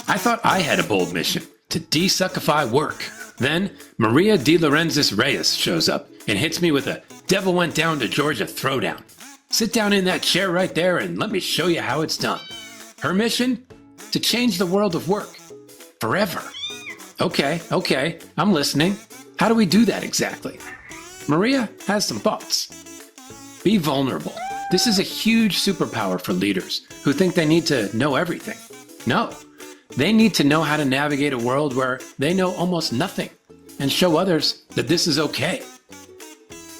I thought I had a bold mission to desuckify work. Then Maria DeLorenzis Reyes shows up and hits me with a devil went down to Georgia throwdown. Sit down in that chair right there and let me show you how it's done. Her mission? To change the world of work. Forever. Okay, I'm listening. How do we do that exactly? Maria has some thoughts. Be vulnerable. This is a huge superpower for leaders who think they need to know everything. No, they need to know how to navigate a world where they know almost nothing and show others that this is okay.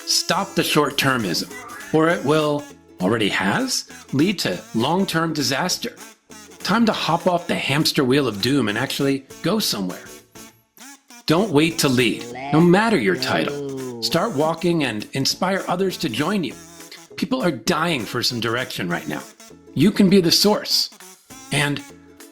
Stop the short-termism, or it will, already has, lead to long-term disaster. Time to hop off the hamster wheel of doom and actually go somewhere. Don't wait to lead, no matter your title. Start walking and inspire others to join you. People are dying for some direction right now. You can be the source. And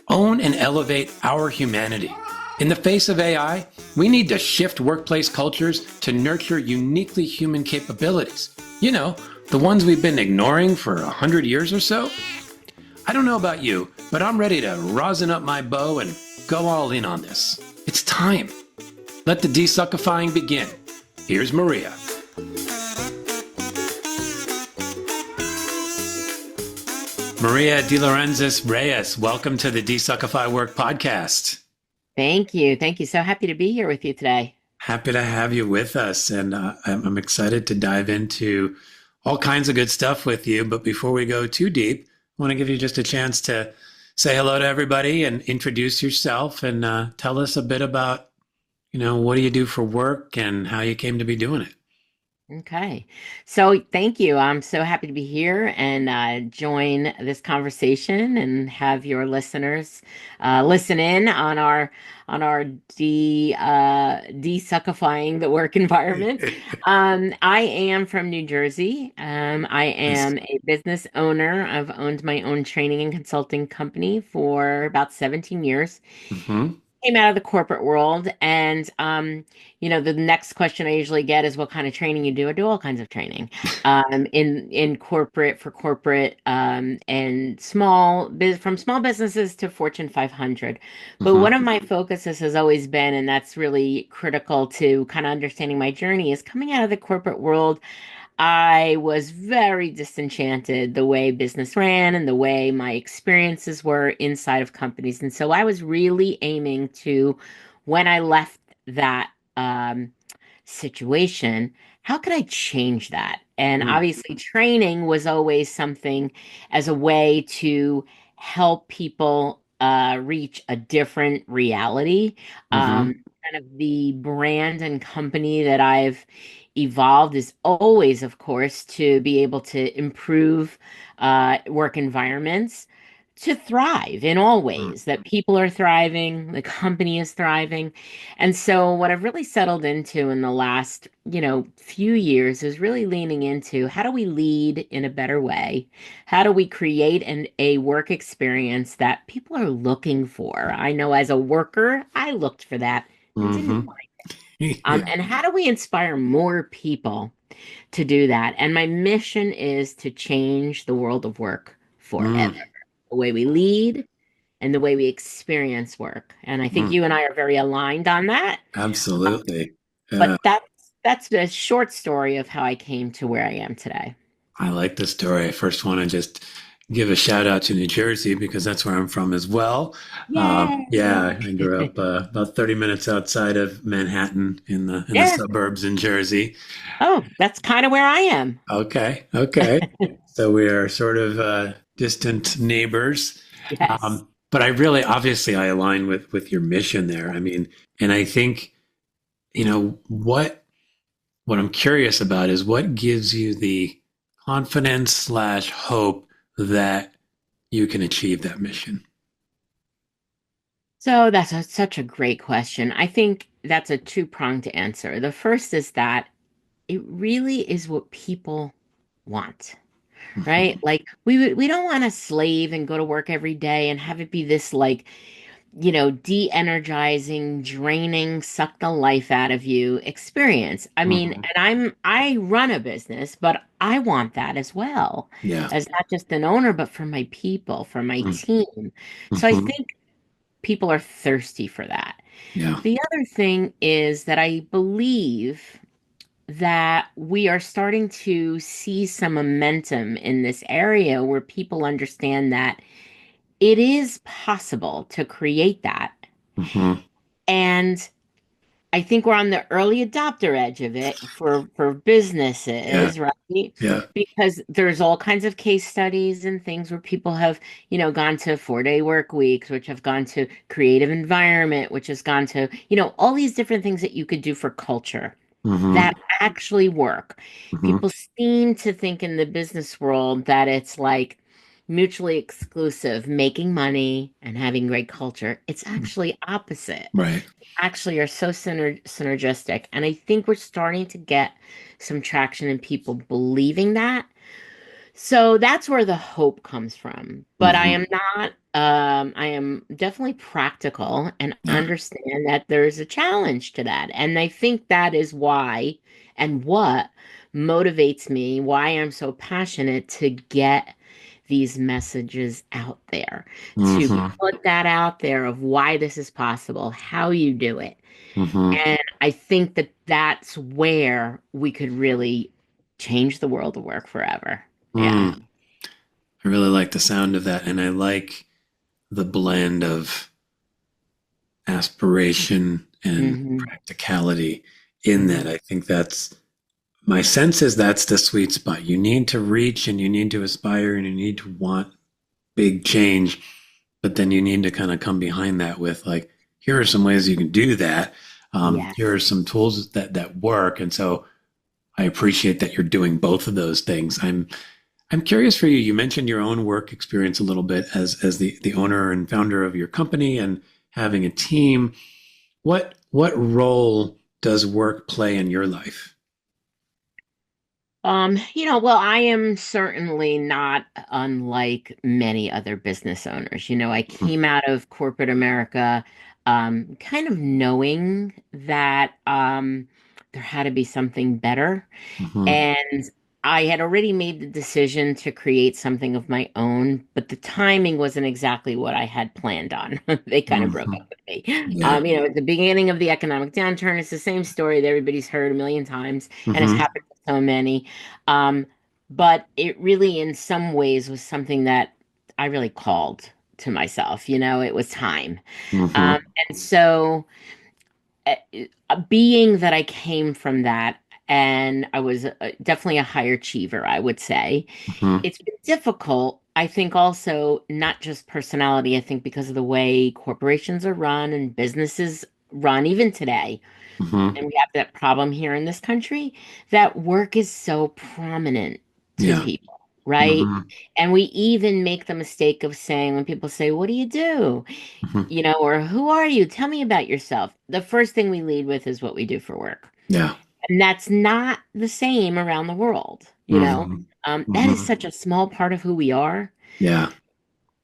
own and elevate our humanity. In the face of AI, we need to shift workplace cultures to nurture uniquely human capabilities. You know, the ones we've been ignoring for 100 years or so. I don't know about you, but I'm ready to rosin up my bow and go all in on this. It's time. Let the desuckifying begin. Here's Maria. Maria DeLorenzis Reyes, welcome to the DesuckifyWork Podcast. Thank you. So happy to be here with you today. Happy to have you with us, and I'm excited to dive into all kinds of good stuff with you. But before we go too deep, I want to give you just a chance to say hello to everybody and introduce yourself and tell us a bit about, what do you do for work and how you came to be doing it. Okay. So thank you. I'm so happy to be here and join this conversation and have your listeners listen in on our desuckifying the work environment. I am from New Jersey. I am a business owner. I've owned my own training and consulting company for about 17 years. Mm-hmm. Came out of the corporate world, and the next question I usually get is what kind of training you do. I do all kinds of training in corporate, for corporate, and from small businesses to Fortune 500. But one of my focuses has always been, and that's really critical to kind of understanding my journey, is coming out of the corporate world. I was very disenchanted the way business ran and the way my experiences were inside of companies. And so I was really aiming to, when I left that situation, how could I change that? And obviously training was always something as a way to help people reach a different reality. Kind of the brand and company that I've evolved is always, of course, to be able to improve work environments, to thrive in all ways, that people are thriving, the company is thriving. And so what I've really settled into in the last, few years is really leaning into how do we lead in a better way? How do we create a work experience that people are looking for? I know as a worker, I looked for that and didn't find it. And how do we inspire more people to do that? And my mission is to change the world of work forever. The way we lead and the way we experience work. And I think you and I are very aligned on that. Absolutely. But that's the short story of how I came to where I am today. I like the story. I first want to just give a shout out to New Jersey because that's where I'm from as well. I grew up about 30 minutes outside of Manhattan in the suburbs in Jersey. Oh, that's kind of where I am. Okay. So we are sort of distant neighbors. Yes. But I obviously I align with your mission there. I mean, and I think, what I'm curious about is what gives you the confidence / hope that you can achieve that mission? So that's such a great question. I think that's a two-pronged answer. The first is that it really is what people want, right? Like we don't want to slave and go to work every day and have it be this de-energizing, draining, suck the life out of you experience. I mean, and I run a business, but I want that as well. Yeah. As not just an owner, but for my people, for my team. So I think people are thirsty for that. Yeah. The other thing is that I believe that we are starting to see some momentum in this area where people understand that it is possible to create that. Mm-hmm. And I think we're on the early adopter edge of it for Yeah. businesses, right? Yeah. Because there's all kinds of case studies and things where people have, gone to 4-day work weeks, which have gone to creative environment, which has gone to, all these different things that you could do for culture Mm-hmm. that actually work. Mm-hmm. People seem to think in the business world that it's like mutually exclusive, making money and having great culture. It's actually opposite. Right. Actually are so synergistic. And I think we're starting to get some traction in people believing that. So that's where the hope comes from. But I Mm-hmm. am not, I am definitely practical and Yeah. understand that there's a challenge to that. And I think that is why and what motivates me, why I'm so passionate to get these messages out there, to Mm-hmm. put that out there of why this is possible, how you do it. Mm-hmm. And I think that that's where we could really change the world of work forever. Yeah. Mm. I really like the sound of that, and I like the blend of aspiration and Hmm. practicality in that. Hmm. I think that's my sense is that's the sweet spot. You need to reach and you need to aspire and you need to want big change, but then you need to kind of come behind that with like, here are some ways you can do that. Here are Yes. some tools that work. And so I appreciate that you're doing both of those things. I'm curious for you. You mentioned your own work experience a little bit as the owner and founder of your company and having a team. What role does work play in your life? Well, I am certainly not unlike many other business owners. I came out of corporate America, kind of knowing that there had to be something better. Mm-hmm. And I had already made the decision to create something of my own, but the timing wasn't exactly what I had planned on. They kind of broke Mm-hmm. up with me. Yeah. At the beginning of the economic downturn, it's the same story that everybody's heard a million times, and it's Mm-hmm. happened to so many. Um, but it really, in some ways, was something that I really called to myself. It was time. Mm-hmm. Um, and so uh, being that I came from that and I was definitely a high achiever, I would say, Mm-hmm. it's been difficult. I think also not just personality, I think because of the way corporations are run and businesses run, even today. Mm-hmm. And we have that problem here in this country that work is so prominent to Yeah. people, right? Mm-hmm. And we even make the mistake of saying, when people say, "What do you do?" Mm-hmm. Or "Who are you? Tell me about yourself." The first thing we lead with is what we do for work. Yeah. And that's not the same around the world. Mm-hmm. That is Mm-hmm. such a small part of who we are. Yeah.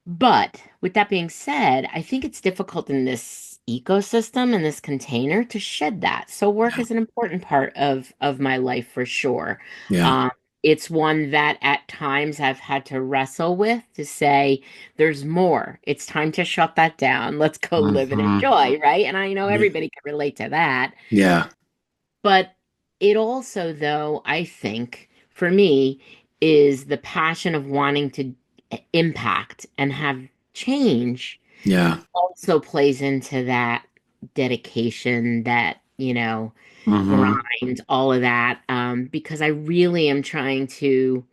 But with that being said, I think it's difficult in this ecosystem and this container to shed that. So work Yeah. is an important part of my life for sure. Yeah. Um, it's one that at times I've had to wrestle with to say, there's more. It's time to shut that down. Let's go live and Mm-hmm. enjoy, right? And I know Yeah. everybody can relate to that. Yeah. But it also, though, I think for me, is the passion of wanting to impact and have change Yeah. also plays into that dedication, that, Mm-hmm. grind, all of that, because I really am trying to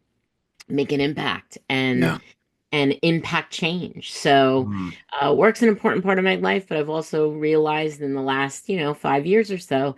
make an impact Yeah. and impact change. So, Mm. work's an important part of my life, but I've also realized in the last, 5 years or so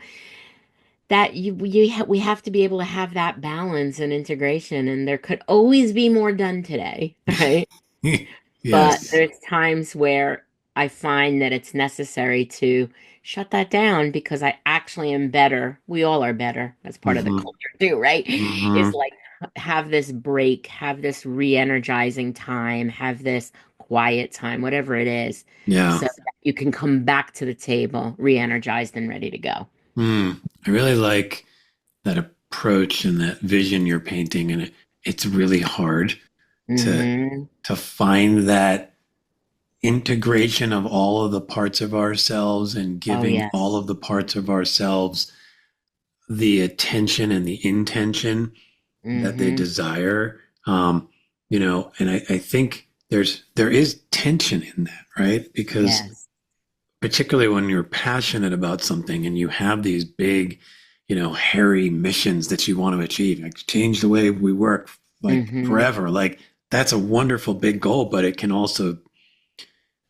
that we have to be able to have that balance and integration, and there could always be more done today, right? But Yes. there's times where I find that it's necessary to shut that down because I actually am better. We all are better. That's part of the Mm-hmm. culture too, right? Mm-hmm. Is like have this break, have this re-energizing time, have this quiet time, whatever it is, Yeah. so that you can come back to the table re-energized and ready to go. Mm. I really like that approach and that vision you're painting, and it's really hard to Hmm. to find that integration of all of the parts of ourselves and Oh, giving all yes. of the parts of ourselves the attention and the intention that they Mm-hmm. desire. And I think there is tension in that, right? Because Yes. particularly when you're passionate about something and you have these big, hairy missions that you want to achieve, like change the way we work, like Mm-hmm. forever, like that's a wonderful big goal, but it can also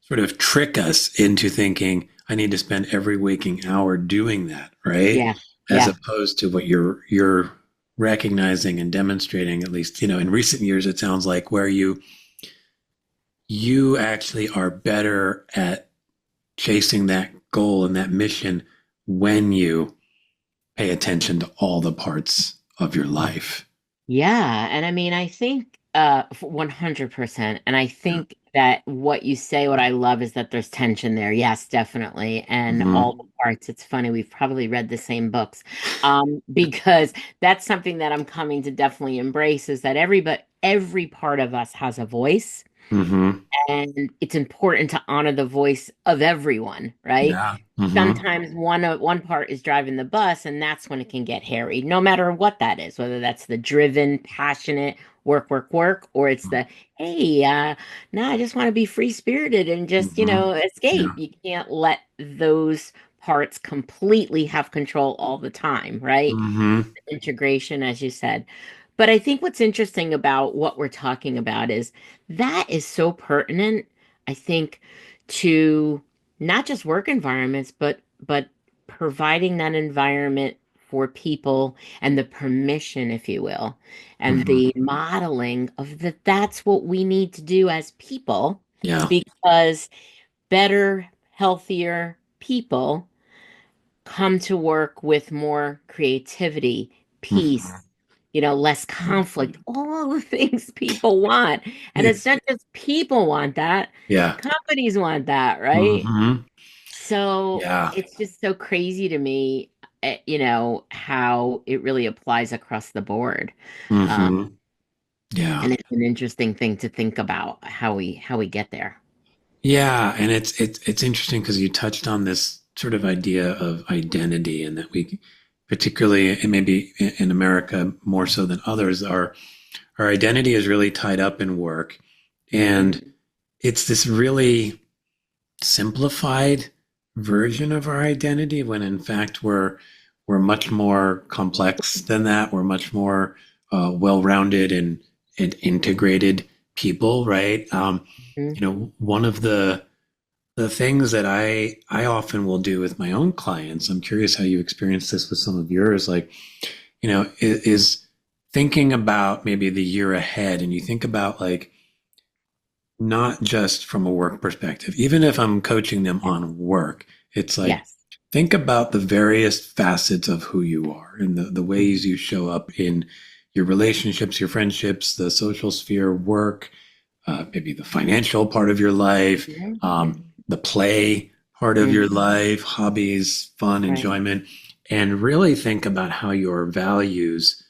sort of trick us into thinking, I need to spend every waking hour doing that, right? Yeah. As Yeah. opposed to what you're recognizing and demonstrating, at least, in recent years, it sounds like where you actually are better at chasing that goal and that mission when you pay attention to all the parts of your life. Yeah, and I mean, I think 100%. And I Yeah. think that what you say, what I love is that there's tension there. Yes, definitely. And all Hmm. the parts. It's funny, we've probably read the same books. Because that's something that I'm coming to definitely embrace is that every part of us has a voice, Hmm. and it's important to honor the voice of everyone, right? Yeah. Hmm. Sometimes one part is driving the bus, and that's when it can get hairy, no matter what that is, whether that's the driven, passionate work, work, work, or it's the hey, no, I just want to be free spirited and just, Hmm. escape. Yeah. You can't let those parts completely have control all the time, right? Hmm. Integration, as you said. But I think what's interesting about what we're talking about is that is so pertinent, I think, to not just work environments, but providing that environment for people and the permission, if you will, and Hmm. the modeling of that that's what we need to do as people, Yeah. because better, healthier people come to work with more creativity, peace, Hmm. less conflict, all the things people want. And it's not just people want that, Yeah. companies want that, right? Hmm. So Yeah. it's just so crazy to me, how it really applies across the board. Um, Hmm. Yeah. and it's an interesting thing to think about how we get there. Yeah. And it's interesting because you touched on this sort of idea of identity and that we, particularly and maybe in America more so than others, our identity is really tied up in work. And Mhm. it's this really simplified version of our identity when in fact we're much more complex than that. We're much more well-rounded and integrated people, right? Mhm. One of the things that I often will do with my own clients, I'm curious how you experience this with some of yours, like, is thinking about maybe the year ahead, and you think about like not just from a work perspective. Even if I'm coaching them Yes. on work, it's like Yes. think about the various facets of who you are and the ways Mhm. you show up in your relationships, your friendships, the social sphere, work, maybe the financial part of your life, Mhm. the play part of your Mhm. life, hobbies, fun, Right. enjoyment, and really think about how your values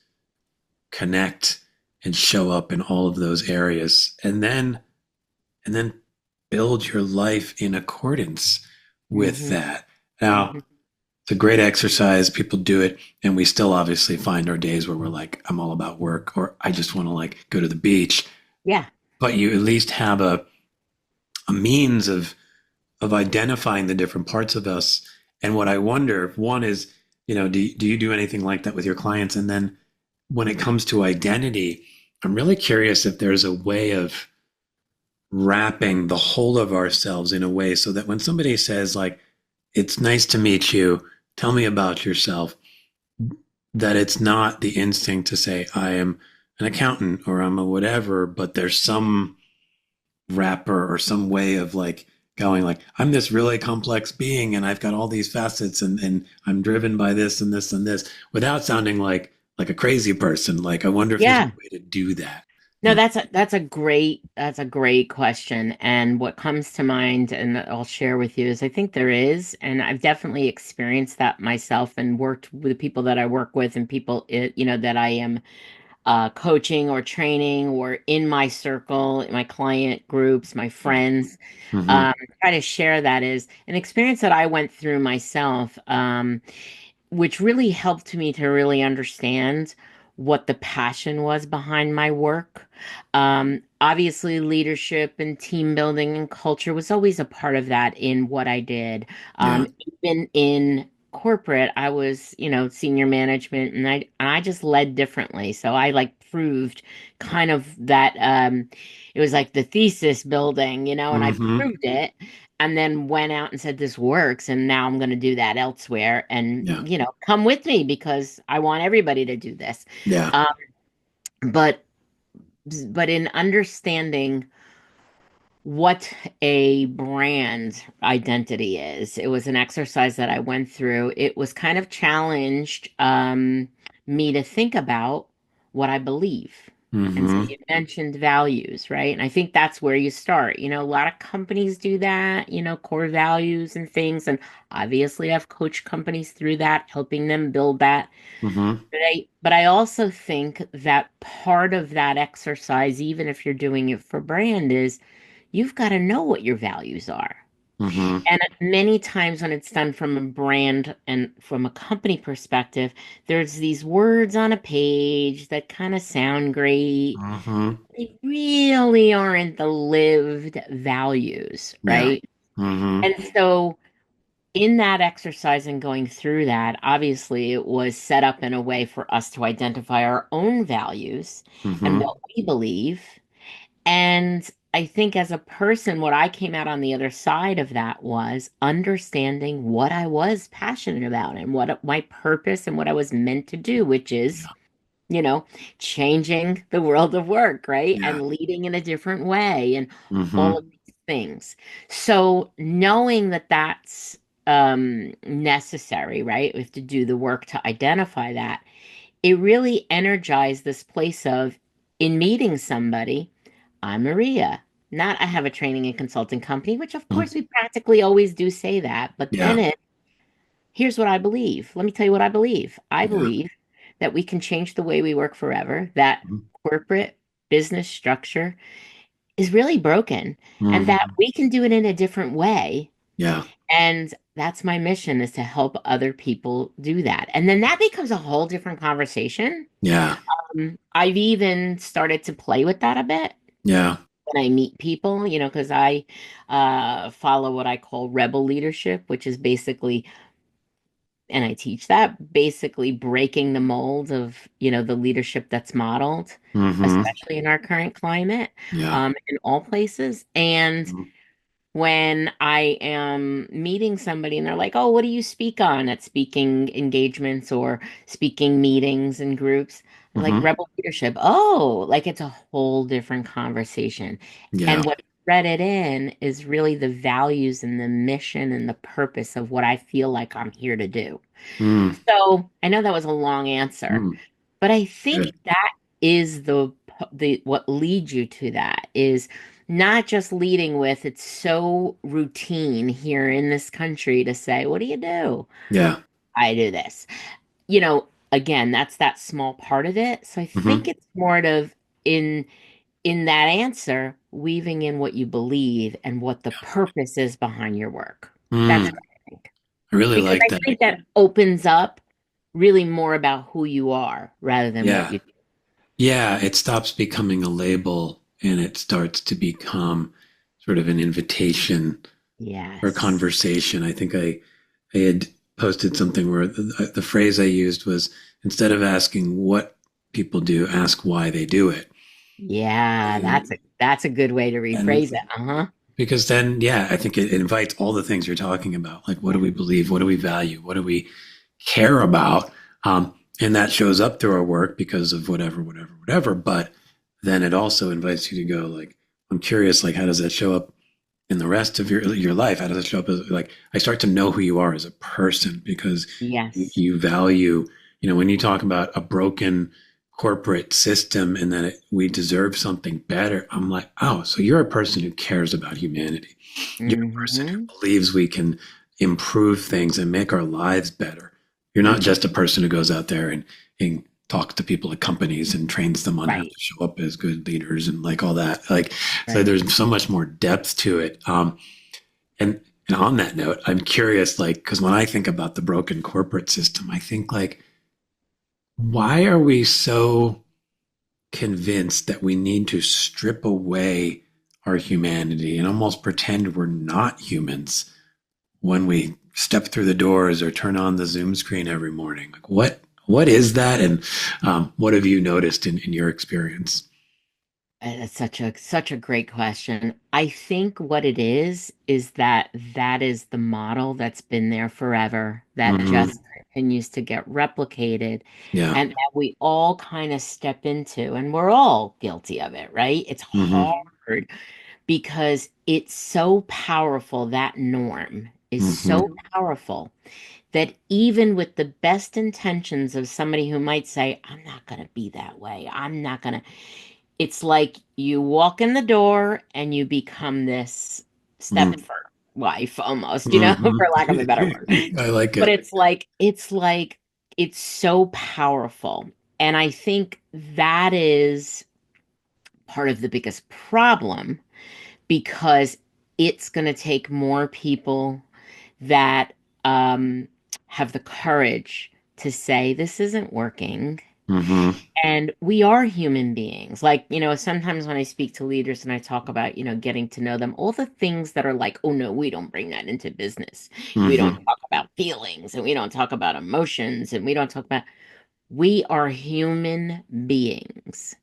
connect and show up in all of those areas. And then build your life in accordance with Mhm. that. Now, Mhm. it's a great exercise. People do it, and we still obviously find our days where we're like, I'm all about work, or I just want to like go to the beach. Yeah. But you at least have a means of identifying the different parts of us. And what I wonder, one is, do you do anything like that with your clients? And then when it comes to identity, I'm really curious if there's a way of wrapping the whole of ourselves in a way so that when somebody says like, it's nice to meet you, tell me about yourself, that it's not the instinct to say I am an accountant or I'm a whatever, but there's some wrapper or some way of like going like, I'm this really complex being and I've got all these facets and I'm driven by this and this and this without sounding like a crazy person. Like I wonder if there's a Yeah. way to do that. No, that's a great question. And what comes to mind, and I'll share with you, is I think there is, and I've definitely experienced that myself and worked with the people that I work with and people that I am coaching or training or in my circle, in my client groups, my friends, Mm-hmm. try to share that is an experience that I went through myself, which really helped me to really understand what the passion was behind my work. Obviously, leadership and team building and culture was always a part of that in what I did. Yeah. Even in corporate, I was, senior management, and I just led differently. So I like proved kind of that it was like the thesis building, and I Mm-hmm. proved it and then went out and said this works and now I'm going to do that elsewhere and Yeah. come with me because I want everybody to do this. Yeah. um, but in understanding what a brand identity is, it was an exercise that I went through. It was kind of challenged me to think about what I believe. And so Mm-hmm. you mentioned values, right? And I think that's where you start. A lot of companies do that, core values and things. And obviously I've coached companies through that, helping them build that. Mm-hmm. But I also think that part of that exercise, even if you're doing it for brand, is you've got to know what your values are. Mm-hmm. And many times when it's done from a brand and from a company perspective, there's these words on a page that kind of sound great. Mm-hmm. They really aren't the lived values, Yeah. right? Mm-hmm. And so in that exercise and going through that, obviously it was set up in a way for us to identify our own values and Mm-hmm. what we believe. And I think as a person, what I came out on the other side of that was understanding what I was passionate about and what my purpose and what I was meant to do, which is, Yeah. you know, changing the world of work, right? Yeah. And leading in a different way and all Mm-hmm. of these things. So knowing that that's necessary, right? We have to do the work to identify that. It really energized this place of in meeting somebody, I'm Maria. Not I have a training and consulting company, which of Mm-hmm. course we practically always do say that, but Yeah. then here's what I believe. Let me tell you what I believe. I Yeah. believe that we can change the way we work forever, that corporate business structure is really broken, and that Mm-hmm. we can do it in a different way. Yeah. And that's my mission is to help other people do that. And then that becomes a whole different conversation. Yeah. I've even started to play with that a bit Yeah. when I meet people, because I follow what I call rebel leadership, which is basically, and I teach that, basically breaking the mold of, the leadership that's modeled, Mm-hmm. especially in our current climate, Yeah. in all places. And Mm-hmm. when I am meeting somebody and they're like, oh, what do you speak on at speaking engagements or speaking meetings and groups? I'm like, Mm-hmm. rebel leadership. Oh, like it's a whole different conversation. Yeah. And what read it in is really the values and the mission and the purpose of what I feel like I'm here to do. Mm. So I know that was a long answer, Mm. but I think Good. that is the what leads you to that is not just leading with it's so routine here in this country to say, what do you do? Yeah. I do this. Again, that's that small part of it. So I Mm-hmm. think it's more of in in that answer, weaving in what you believe and what the purpose is behind your work. That's Mm. what I think. I really Because like I that. think that opens up really more about who you are rather than what Yeah. you do. Yeah. It stops becoming a label and it starts to become sort of an invitation for Yes. conversation. I think I had posted something where the phrase I used was instead of asking what people do, ask why they do it. Yeah, And that's a good way to and rephrase it. Uh-huh. because then, yeah, I think it invites all the things you're talking about. Like, what do Yeah. we believe? What do we value? What do we care about? And that shows up through our work because of whatever, whatever, whatever. But then it also invites you to go, like, I'm curious, like, how does that show up in the rest of your life? How does it show up as like I start to know who you are as a person because Yes. you value, when you talk about a broken corporate system and that we deserve something better, I'm like, oh, so you're a person who cares about humanity. You're a person who Mm-hmm. believes we can improve things and make our lives better. You're not just a person who goes out there and talks to people at companies and trains them on how to Right. show up as good leaders and like all that. Like, so Right. there's so much more depth to it. And and on that note, I'm curious, like, because when I think about the broken corporate system, I think like, why are we so convinced that we need to strip away our humanity and almost pretend we're not humans when we step through the doors or turn on the Zoom screen every morning? Like, what is that, and what have you noticed in your experience? That's such a great question. I think what it is that that is the model that's been there forever, that Hmm. just continues to get replicated, Yeah. and that we all kind of step into, and we're all guilty of it, right? It's Hmm. hard because it's so powerful. That norm is Hmm. so powerful that even with the best intentions of somebody who might say, I'm not going to be that way, I'm not going to, it's like you walk in the door and you become this Hmm. Stepford wife almost, Hmm. for lack of a better word. I like But it. it's like it's so powerful. And I think that is part of the biggest problem because it's going to take more people that have the courage to say, this isn't working. Hmm. And we are human beings. Like, sometimes when I speak to leaders and I talk about, getting to know them, all the things that are like, oh no, we don't bring that into business. We don't Hmm. talk about feelings and we don't talk about emotions and we don't talk about, we are human beings.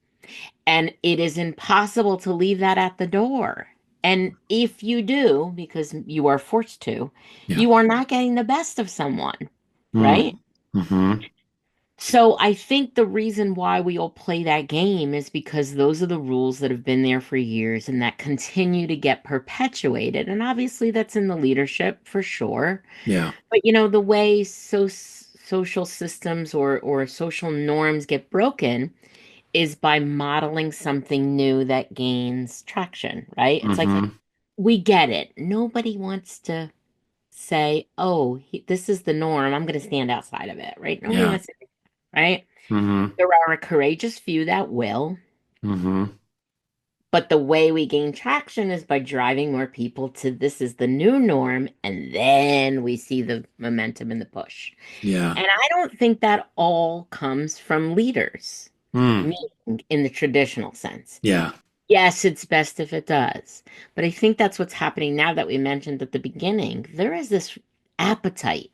And it is impossible to leave that at the door. And if you do, because you are forced to, Yeah. you are not getting the best of someone, right? Mm. Hmm. So I think the reason why we all play that game is because those are the rules that have been there for years and that continue to get perpetuated. And obviously that's in the leadership for sure. Yeah. But the way social systems or social norms get broken is by modeling something new that gains traction, right? It's like Hmm. we get it. Nobody wants to say, "Oh, this is the norm. I'm going to stand outside of it." Right? Nobody Yeah. wants to, right? Hmm. There are a courageous few that will, Hmm. but the way we gain traction is by driving more people to this is the new norm, and then we see the momentum and the push. Yeah. And I don't think that all comes from leaders, Mm. meaning in the traditional sense. Yeah. Yes, it's best if it does. But I think that's what's happening now that we mentioned at the beginning. There is this appetite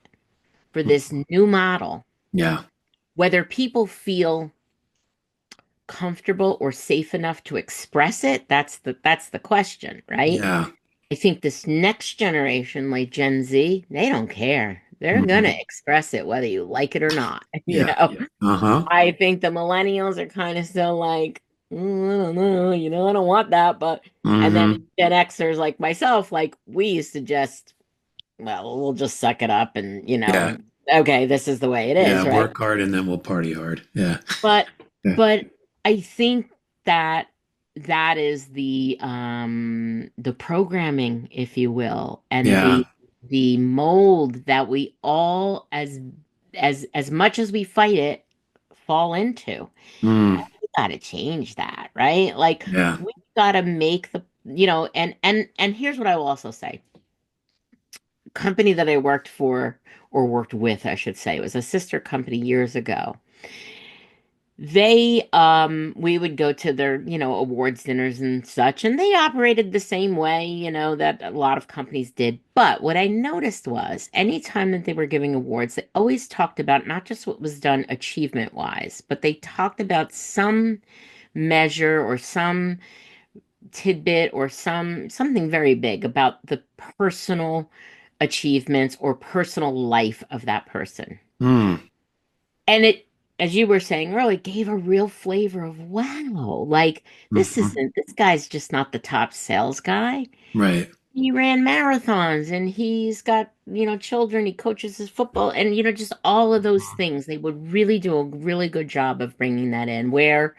for this new model, Yeah. whether people feel comfortable or safe enough to express it, that's the question, right? Yeah. I think this next generation, like Gen Z, they don't care. They're gonna Hmm. express it whether you like it or not. Yeah. Uh-huh. I think the millennials are kind of still like, I don't know, I don't want that, but and then Hmm. Gen Xers like myself, like we used to just, well, we'll just suck it up and Yeah. okay, this is the way it Yeah. is, right? Work hard and then we'll party hard. Yeah. But Yeah. but I think that that is the programming, if you will, and Yeah. the mold that we all as much as we fight it fall into. Mm. We got to change that, right? Like Yeah. we got to make and here's what I will also say. Company that I worked for or worked with, I should say, it was a sister company years ago. We would go to their, awards dinners and such, and they operated the same way, that a lot of companies did. But what I noticed was anytime that they were giving awards, they always talked about not just what was done achievement wise, but they talked about some measure or some tidbit or something very big about the personal achievements or personal life of that person. Mm. And it, as you were saying earlier, gave a real flavor of wow, like Hmm. this guy's just not the top sales guy. Right. He ran marathons and he's got, children, he coaches his football and, just all of those things. They would really do a really good job of bringing that in where,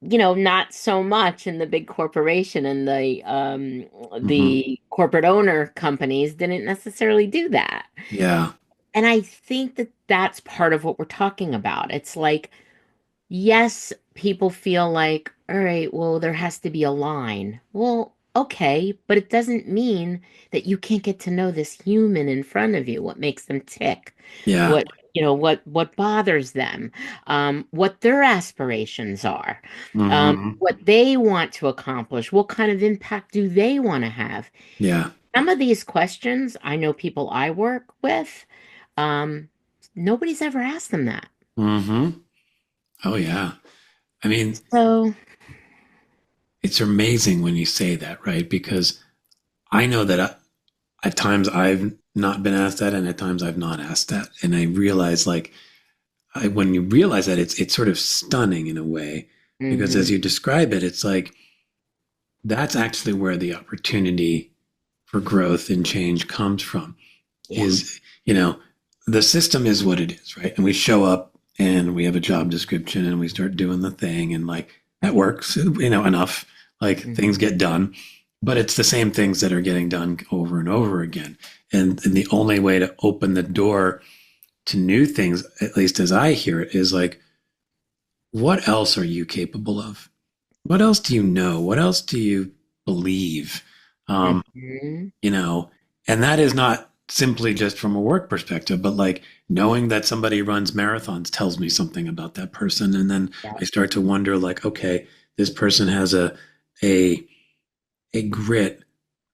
not so much in the big corporation and Hmm. the corporate owner companies didn't necessarily do that. Yeah. And I think that that's part of what we're talking about. It's like, yes, people feel like, all right, well, there has to be a line. Well, okay, but it doesn't mean that you can't get to know this human in front of you, what makes them tick, Yeah. what bothers them, what their aspirations are, Hmm. what they want to accomplish, what kind of impact do they want to have. Yeah. Some of these questions, I know people I work with, um, nobody's ever asked them that. Hmm. Oh, yeah. I mean, So, it's amazing when you say that, right? Because I know that at times I've not been asked that, and at times I've not asked that. And I realize, like, when you realize that, it's sort of stunning in a way, because as mhm, you describe it, it's like that's actually where the opportunity for growth and change comes from. yeah. Is, you know, the system is what it is, right? And we show up and we have a job description and we start doing the thing, and like that works, enough. Like things Mhm. get done, but it's the same things that are getting done over and over again. And the only way to open the door to new things, at least as I hear it, is like, what else are you capable of? What else do you know? What else do you believe? Um, Mhm. you know, and that is not simply just from a work perspective, but like knowing that somebody runs marathons tells me something about that person. And then Yeah. I start to wonder, like, okay, this person has a, a grit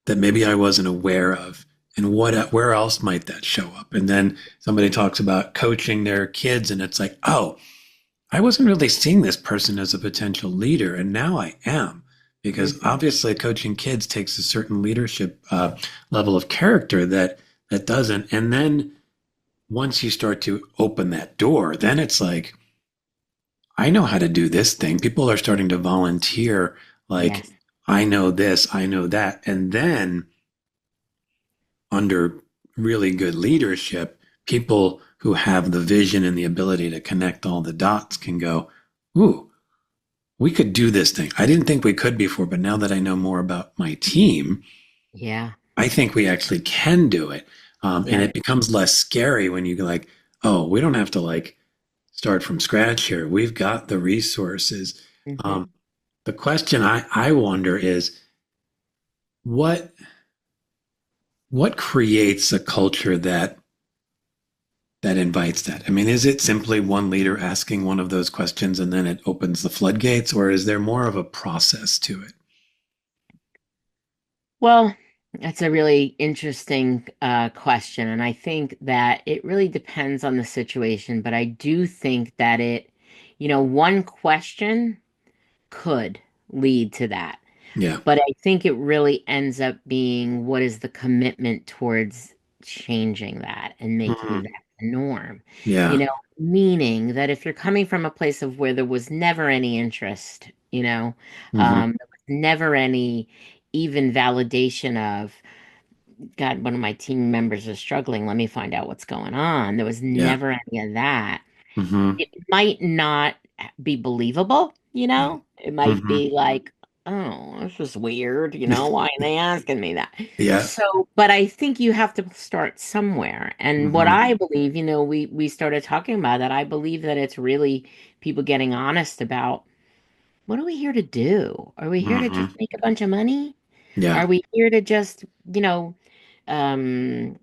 that maybe I wasn't aware of. And where else might that show up? And then somebody talks about coaching their kids, and it's like, oh, I wasn't really seeing this person as a potential leader, and now I am, because Mhm. obviously coaching kids takes a certain leadership level of character that doesn't. And then once you start to open that door, then it's like, I know how to do this thing. People are starting to volunteer, like, Yes. I know this, I know that, and then under really good leadership, people who have the vision and the ability to connect all the dots can go, ooh, we could do this thing. I didn't think we could before, but now that I know more about my team, Yeah. I think we actually can do it. And Yeah. it becomes less scary when you go like, oh, we don't have to like start from scratch here. We've got the resources. Um, Mhm. the question I wonder is what what creates a culture that invites that? I mean, is it simply one leader asking one of those questions and then it opens the floodgates, or is there more of a process to it? Well, that's a really interesting question. And I think that it really depends on the situation. But I do think that one question could lead to that. Yeah. But I think it really ends up being, what is the commitment towards changing that and making Mhm. that the norm? You Yeah. know, meaning that if you're coming from a place of where there was never any interest, Hmm. there was never any even validation of, God, one of my team members is struggling. Let me find out what's going on. There was Yeah. never any of that. Hmm. It might not be believable, It might Hmm. be like, oh, this is weird, why are they asking me that? Yeah. So, but I think you have to start somewhere. And what Hmm. I believe, we started talking about that. I believe that it's really people getting honest about, what are we here to do? Are we here to just Hmm. make a bunch of money? Yeah. Are we here to just, um,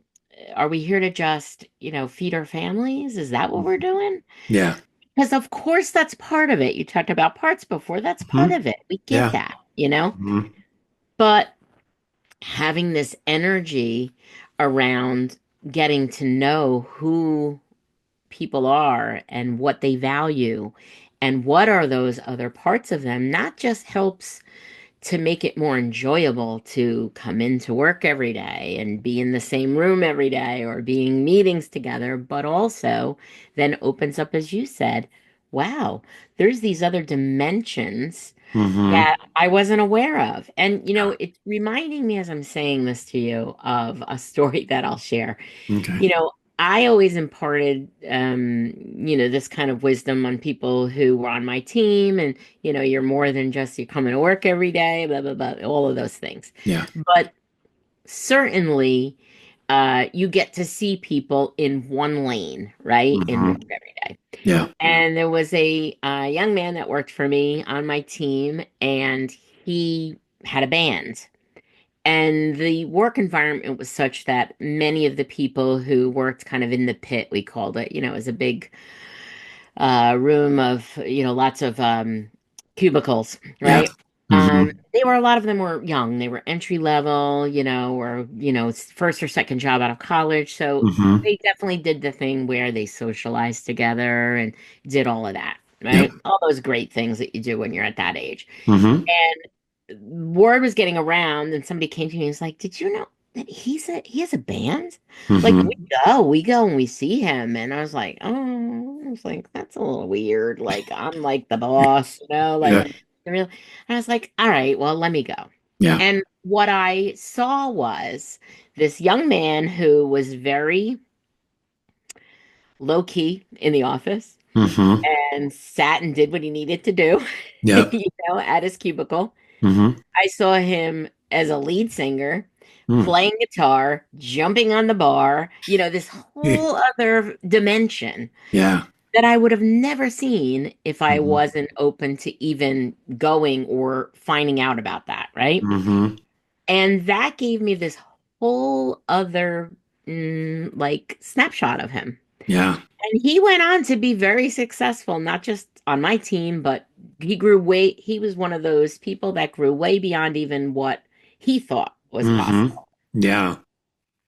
are we here to just, feed our families? Is that what we're doing? Yeah. Because of course that's part of it. You talked about parts before. That's part Hmm. of it. We get Yeah. that. Hmm. But having this energy around getting to know who people are and what they value and what are those other parts of them, not just helps to make it more enjoyable to come into work every day and be in the same room every day or being meetings together, but also then opens up, as you said, wow, there's these other dimensions Hmm. that I wasn't aware of. And, it's reminding me as I'm saying this to you of a story that I'll share. Okay. I always imparted, this kind of wisdom on people who were on my team. And, you're more than just you coming to work every day, blah, blah, blah, all of those things. Yeah. But certainly, you get to see people in one lane, right? In Hmm. work every day. Yeah. And there was a young man that worked for me on my team, and he had a band. And the work environment was such that many of the people who worked kind of in the pit, we called it, it was a big room of, lots of cubicles, Yeah. right? Hmm. They were, a lot of them were young. They were entry level, or, first or second job out of college. So Hmm. they definitely did the thing where they socialized together and did all of that, Yep. right? All those great things that you do when you're at that age. Hmm. Word was getting around, and somebody came to me and was like, "Did you know that he has a band? Like Hmm. we go and we see him." And I was like, "Oh," I was like, "That's a little weird. Like I'm like the boss, Yeah. like the real." And I was like, "All right, well, let me go." Yeah. And what I saw was this young man who was very low key in the office Hmm. and sat and did what he needed to do, Yep. at his cubicle. Hmm. I saw him as a lead singer Mm. playing guitar, jumping on the bar, this whole other dimension Yeah. that I would have never seen if I Hmm. wasn't open to even going or finding out about that, right? Hmm. And that gave me this whole other like snapshot of him. Yeah. And he went on to be very successful, not just on my team, but he was one of those people that grew way beyond even what he thought was Hmm. possible. Yeah.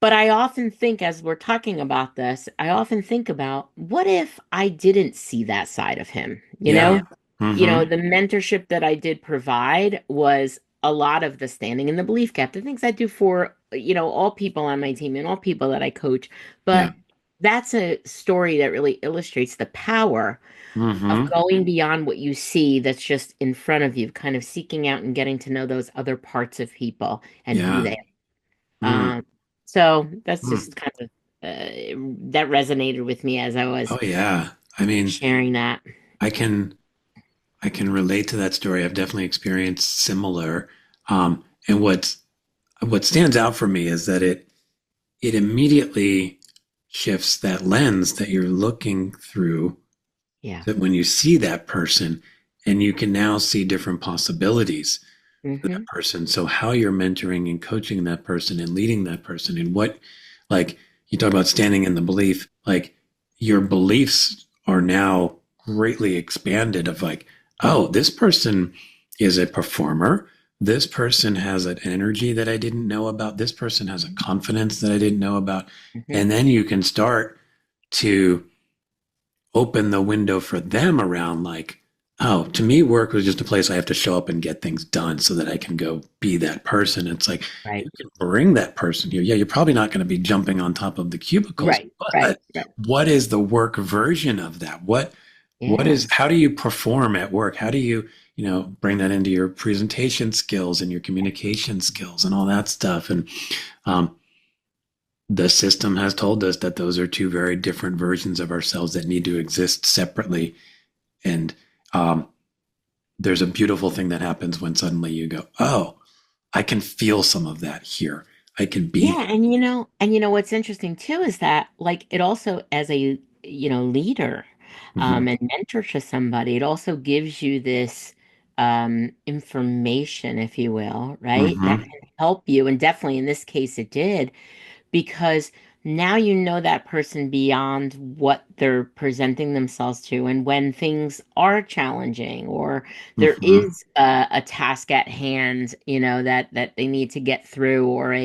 But I often think, as we're talking about this, I often think about what if I didn't see that side of him? Yeah. Hmm. The mentorship that I did provide was a lot of the standing in the belief gap, the things I do for, all people on my team and all people that I coach. Yeah. But that's a story that really illustrates the power of Hmm. going beyond what you see that's just in front of you, kind of seeking out and getting to know those other parts of people and who Yeah. they Mm. are. So that's Mm. just kind of that resonated with me as I was Oh yeah. I mean, sharing that. I can I can relate to that story. I've definitely experienced similar. And what stands out for me is that it immediately shifts that lens that you're looking through. Yeah. That when you see that person, and you can now see different possibilities for Hmm. that person. So how you're mentoring and coaching that person and leading that person, and what, like you talk about standing in the belief, like your beliefs are now greatly expanded of like, oh, this person is a performer. This person has an energy that I didn't know about. This person has a confidence that I didn't know about. Hmm. And then you can start to open the window for them around like, oh, to me, work was just a place I have to show up and get things done so that I can go be that person. It's like Right. you can bring that person here. Yeah, you're probably not going to be jumping on top of the cubicles, Right. Right. but Right. what is the work version of that? What Yeah. is, how do you perform at work? How do you, bring that into your presentation skills and your communication skills and all that stuff? And um, the system has told us that those are two very different versions of ourselves that need to exist separately. And um, there's a beautiful thing that happens when suddenly you go, oh, I can feel some of that here. I can be Yeah. that. And what's interesting too is that, like, it also, as a, leader, Mm-hmm. and mentor to somebody, it also gives you this information, if you will, right? That Mm-hmm. can help you. And definitely in this case, it did, because now you know that person beyond what they're presenting themselves to. And when things are challenging, or there Mm-hmm. is a task at hand, that they need to get through, or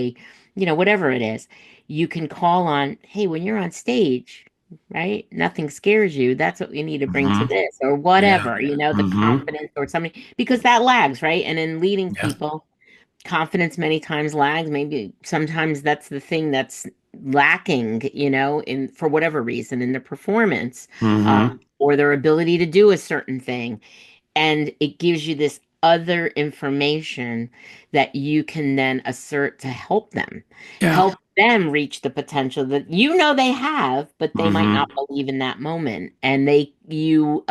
whatever it is, you can call on, hey, when you're on stage, right? Nothing scares you. That's what we need to bring to Mm-hmm. this, or Yeah. whatever, the Mm-hmm. confidence or something, because that lags, right? And in leading Yeah. people, confidence many times lags. Maybe sometimes that's the thing that's lacking, in for whatever reason in the performance, Mm-hmm. or their ability to do a certain thing. And it gives you this other information that you can then assert to Yeah. help them reach the potential that they have, but they might Mm-hmm. not believe in that moment. And you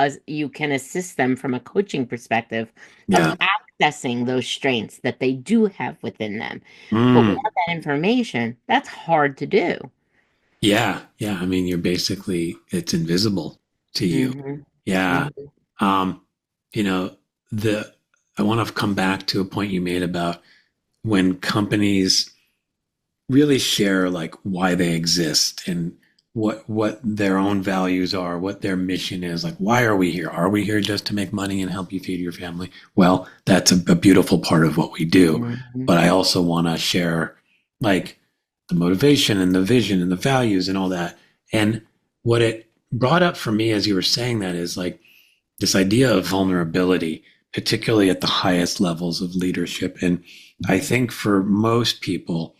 can assist them from a coaching perspective of Yeah. accessing those strengths that they do have within them. But Mm. without that information, that's hard to do. Yeah. Yeah. I mean, you're basically, it's invisible to you. Hmm. Yeah. Hmm. Um, you know, the, I want to come back to a point you made about when companies really share like why they exist and what their own values are, what their mission is. Like, why are we here? Are we here just to make money and help you feed your family? Well, that's a beautiful part of what we do. Hmm. But I also want to share like the motivation and the vision and the values and all that. And what it brought up for me as you were saying that is like this idea of vulnerability, particularly at the highest levels of leadership. And I think for most people,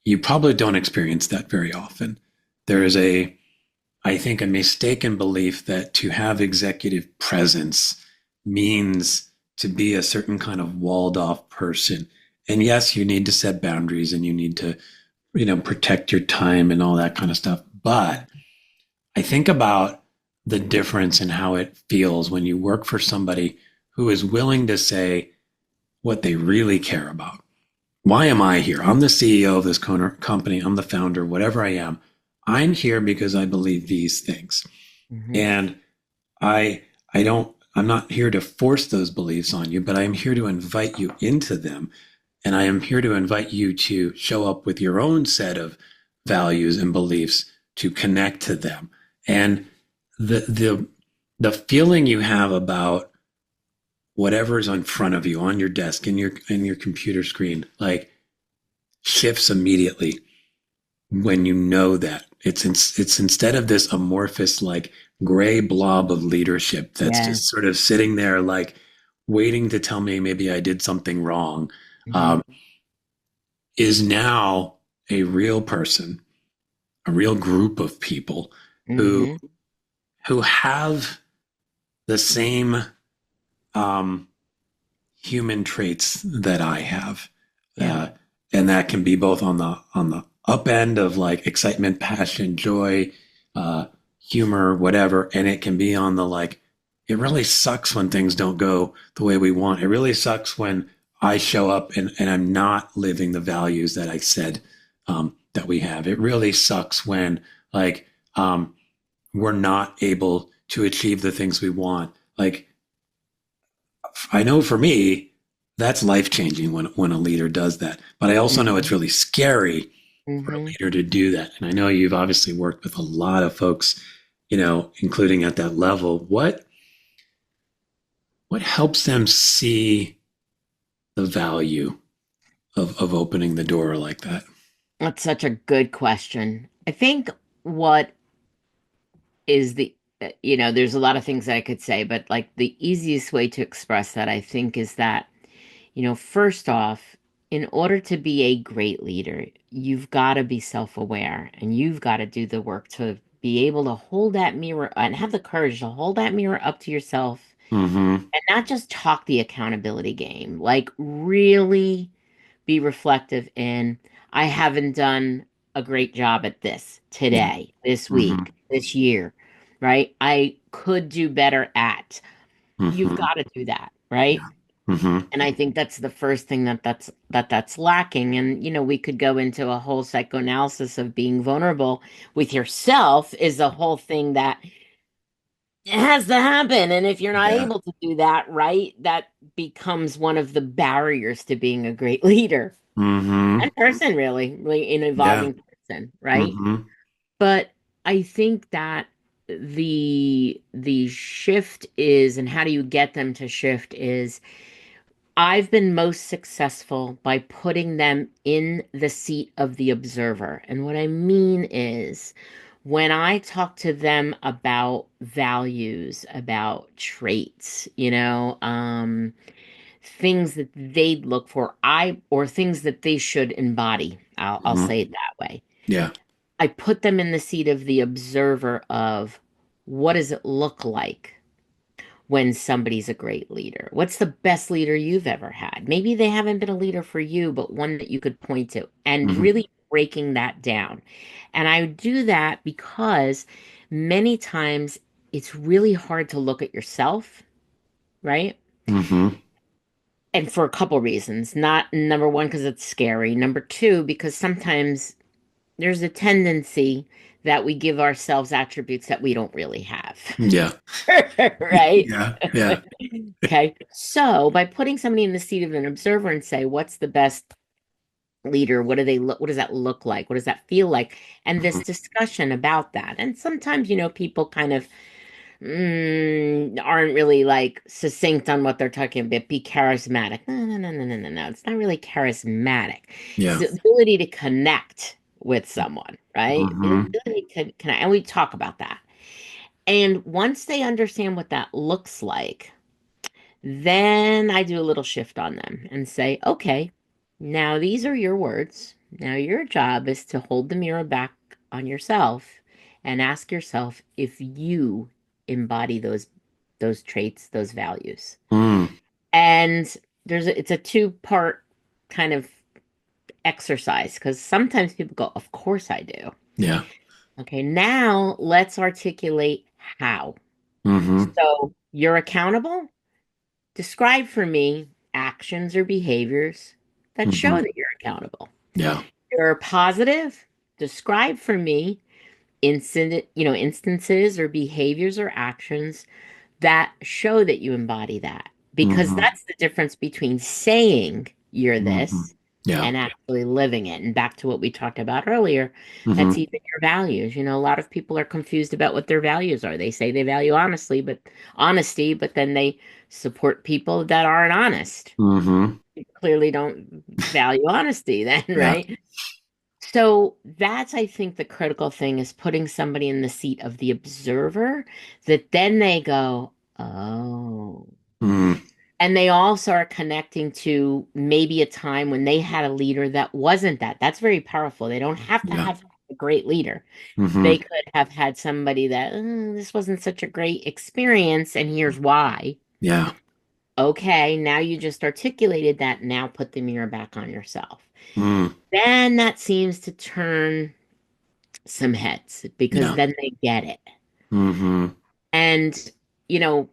you probably don't experience that very often. There is I think, a mistaken belief that to have executive presence means to be a certain kind of walled off person. And yes, you need to set boundaries and you need to, protect your time and all that kind of stuff. But I think about the difference in how it feels when you work for somebody who is willing to say what they really care about. Why am I here? I'm the CEO of this company. I'm the founder, whatever I am. I'm here because I believe these things. Hmm. And I I'm not here to force those beliefs on you, but I am here to invite you into them. And I am here to invite you to show up with your own set of values and beliefs to connect to them. And the feeling you have about whatever's in front of you on your desk in your computer screen, like shifts immediately when you know that it's instead of this amorphous like gray blob of leadership that's Yeah. just sort of sitting there like waiting to tell me maybe I did something wrong, Hmm. um, is now a real person, a real group of people who Hmm. who have the same um, human traits that I have. Yeah. And that can be both on the up end of like excitement, passion, joy, uh, humor, whatever, and it can be on the like, it really sucks when things don't go the way we want. It really sucks when I show up and I'm not living the values that I said that we have. It really sucks when like we're not able to achieve the things we want. Like I know for me, that's life changing when a leader does that. But I also know it's Hmm. really scary for a Hmm. leader to do that. And I know you've obviously worked with a lot of folks, including at that level. What helps them see the value of opening the door like that? That's such a good question. I think what is there's a lot of things I could say, but like the easiest way to express that, I think, is that, first off, in order to be a great leader, you've got to be self-aware and you've got to do the work to be able to hold that mirror and have the courage to hold that mirror up to yourself Mm-hmm. and not just talk the accountability game, like really be reflective in, I haven't done a great job at this Yeah. today, this Mm-hmm. week, this year, right? I could do better at. You've Mm-hmm. got to do that, right? Yeah. Mm-hmm. And I think that's the first thing that's lacking. And we could go into a whole psychoanalysis of being vulnerable with yourself is the whole thing that it has to happen. And if you're not Yeah. able to do that, right, that becomes one of the barriers to being a great leader Mm-hmm. and person, really an Yeah. evolving person, right? Mm-hmm. But I think that the shift is, and how do you get them to shift is, I've been most successful by putting them in the seat of the observer. And what I mean is, when I talk to them about values, about traits, things that they'd look for, or things that they should embody, I'll Mm-hmm. say it that way. Yeah. I put them in the seat of the observer of, what does it look like when somebody's a great leader? What's the best leader you've ever had? Maybe they haven't been a leader for you, but one that you could point to, and Mm-hmm. really breaking that down. And I do that because many times it's really hard to look at yourself, right? Mm-hmm. And for a couple reasons. Not number one, because it's scary. Number two, because sometimes there's a tendency that we give ourselves attributes that we don't really have. Yeah. Right? Yeah. Yeah. Okay. So by putting somebody in the seat of an observer and say, what's the best leader? What do they look, what does that look like? What does that feel like? And this Mhm. discussion about that. And sometimes, people kind of aren't really like succinct on what they're talking about. Be charismatic. No, no, no, no, no, no, no. It's not really charismatic. It's Yeah. the ability to connect with someone, right? The Hmm. ability to connect. And we talk about that. And once they understand what that looks like, then I do a little shift on them and say, okay, now these are your words. Now your job is to hold the mirror back on yourself and ask yourself if you embody those traits, those values. Mm. And it's a two-part kind of exercise because sometimes people go, of course I do. Yeah. Okay, now let's articulate how. Hmm. So you're accountable? Describe for me actions or behaviors that show Hmm. that you're accountable. Yeah. You're positive. Describe for me instances or behaviors or actions that show that you embody that. Because Hmm. that's the difference between saying you're Hmm. this Yeah. and actually living it. And back to what we talked about earlier, that's Hmm. even your values. A lot of people are confused about what their values are. They say they value honesty, but then they support people that aren't honest. Hmm. Clearly don't value honesty then, Yeah. right? So that's, I think, the critical thing is putting somebody in the seat of the observer that then they go, oh. Mm. And they also are connecting to maybe a time when they had a leader that wasn't that. That's very powerful. They don't have to Yeah. have a great leader. Hmm. They could have had somebody that, this wasn't such a great experience, and here's why. Yeah. Okay, now you just articulated that. Now put the mirror back on yourself. Mm. Then that seems to turn some heads because Yeah. then they get it. Hmm. And, you know,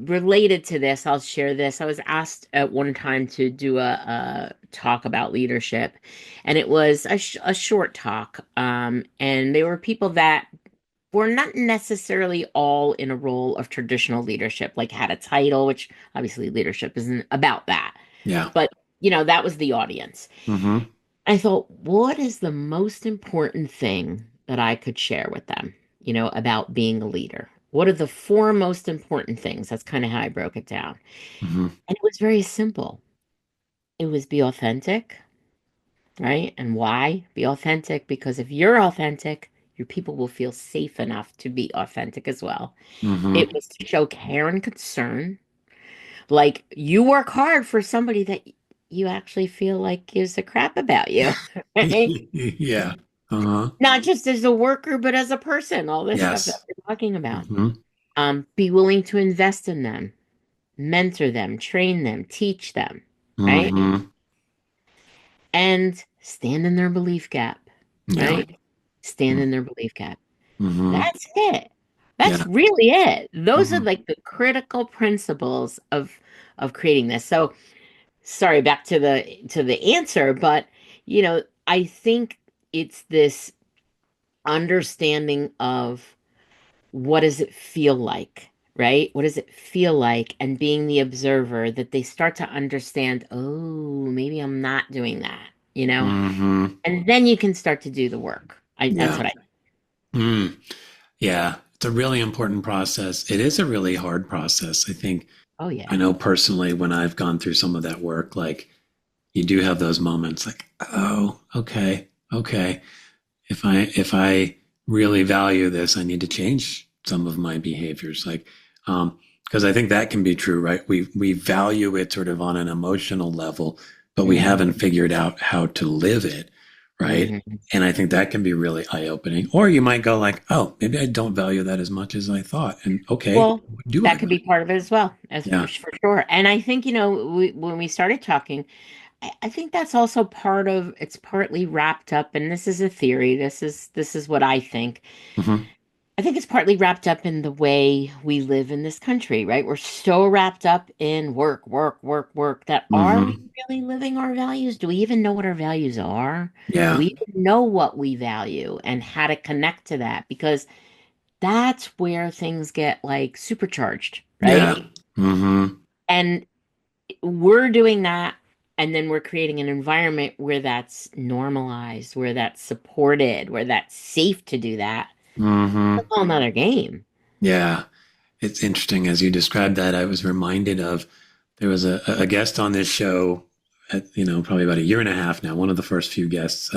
related to this, I'll share this. I was asked at one time to do a talk about leadership, and it was a short talk. And they were people that were not necessarily all in a role of traditional leadership, like had a title, which obviously leadership isn't about that. Yeah. But, that was the audience. Hmm. I thought, what is the most important thing that I could share with them, about being a leader? What are the four most important things? That's kind of how I broke it down. Hmm. And it was very simple. It was be authentic, right? And why be authentic? Because if you're authentic, your people will feel safe enough to be authentic as well. Hmm. It was to show care and concern. Like you work hard for somebody that you actually feel like gives a crap about you, right? Yeah. Uh-huh. Not just as a worker, but as a person, all this stuff that Yes. we're talking about. Hmm. Be willing to invest in them, mentor them, train them, teach them, right? Hmm. And stand in their belief gap, Yeah. right? Stand in their belief gap. Hmm. That's it. That's Yeah. really it. Those are Hmm. like the critical principles of creating this. So sorry, back to the answer, but I think it's this understanding of what does it feel like, right? What does it feel like? And being the observer that they start to understand, oh, maybe I'm not doing that. Hmm. And then you can start to do the work. That's Yeah. what I, Mm. Yeah. It's a really important process. It is a really hard process. I think oh, I yeah. know personally when I've gone through some of that work, like you do have those moments like, oh, okay, okay. If I really value this, I need to change some of my behaviors. Like, because I think that can be true, right? We value it sort of on an emotional level, but we Hmm. haven't figured out how to live it, right? Hmm. And I think that can be really eye opening. Or you might go like, oh, maybe I don't value that as much as I thought. And okay, Well, what do I that could value? be part of it as well, as Yeah. for sure. And I think, when we started talking, I think that's also it's partly wrapped up, and this is a theory. This is what I think. Hmm. I think it's partly wrapped up in the way we live in this country, right? We're so wrapped up in work, work, work, work that are we Hmm. really living our values? Do we even know what our values are? Do Yeah. we even know what we value and how to connect to that? Because that's where things get like supercharged, Yeah. right? Hmm. And we're doing that. And then we're creating an environment where that's normalized, where that's supported, where that's safe to do that. It's Hmm. a whole nother game. Yeah. It's interesting as you described that. I was reminded of there was a guest on this show, probably about a year and a half now. One of the first few guests,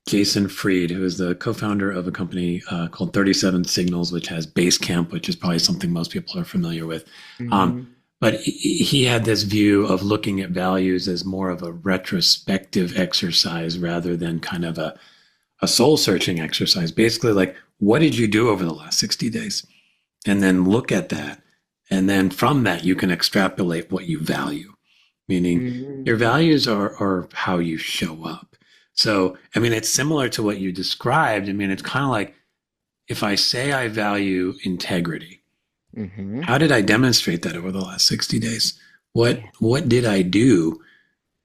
Jason Fried, who is the co-founder of a company called 37 Signals, which has Basecamp, which is probably something most people are familiar with. Um, Hmm. but he had this view of looking at values as more of a retrospective exercise rather than kind of a soul searching exercise. Basically, like, what did you do over the last 60 days? And then look at that. And then from that, you can extrapolate what you value, meaning Hmm. your values are how you show up. So, I mean, it's similar to what you described. I mean, it's kind of like if I say I value integrity, Hmm. how did I demonstrate that over the last 60 days? What Yeah. what did I do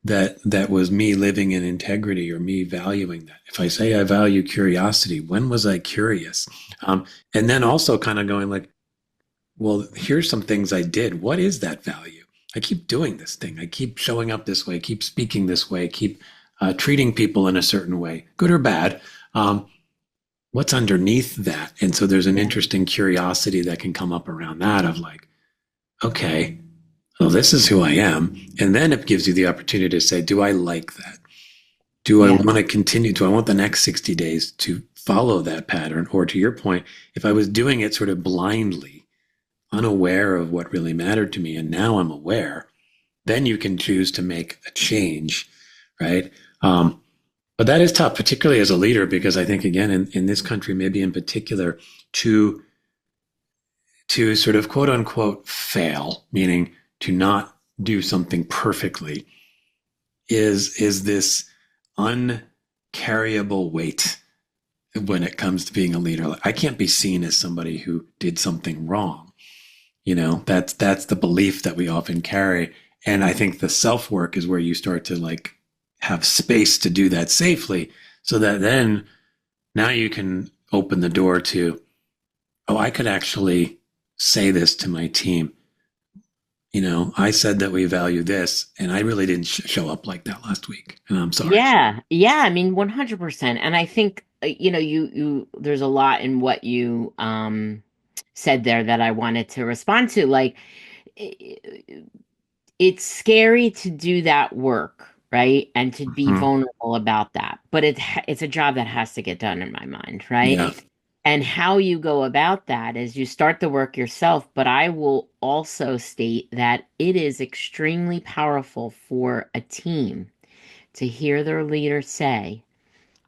that was me living in integrity or me valuing that? If I say I value curiosity, when was I curious? And then also kind of going like, well, here's some things I did. What is that value? I keep doing this thing. I keep showing up this way, keep speaking this way, keep treating people in a certain way, good or bad. Um, what's underneath that? And so there's an Yeah. interesting curiosity that can come up around that of like, okay, well, this is who I am. And then it gives you the opportunity to say, do I like that? Do I Yeah. want to continue? Do I want the next 60 days to follow that pattern? Or to your point, if I was doing it sort of blindly, unaware of what really mattered to me, and now I'm aware, then you can choose to make a change, right? But that is tough, particularly as a leader, because I think again in this country, maybe in particular, to sort of quote unquote fail, meaning to not do something perfectly, is this uncarryable weight when it comes to being a leader. Like, I can't be seen as somebody who did something wrong. That's the belief that we often carry. And I think the self work is where you start to like have space to do that safely so that then now you can open the door to, oh, I could actually say this to my team. I said that we value this and I really didn't show up like that last week. And I'm sorry. Yeah. Yeah. I mean, 100%. And I think, there's a lot in what you said there that I wanted to respond to. Like, i- it's scary to do that work, right? And to be Mhm. vulnerable about that. But it's a job that has to get done in my mind, right? Yeah. And how you go about that is you start the work yourself, but I will also state that it is extremely powerful for a team to hear their leader say,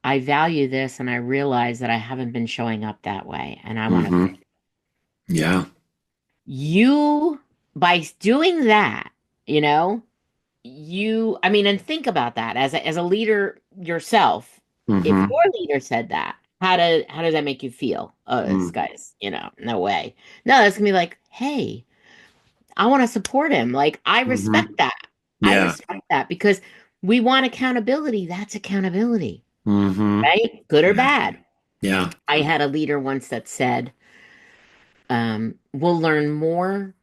I value this and I realize that I haven't been showing up that way and I want to Hmm. fix Yeah. you by doing that, you know, I mean, and think about that as a leader yourself. If Hmm. your leader said that, how does that make you feel? Oh, this guy's, no way. No, that's gonna be like, hey, I want to support him. Like, I Hmm. respect that. I Yeah. respect that because we want accountability. That's accountability, Hmm. right? Good or Yeah. bad. Yeah. I had a leader once that said, we'll learn more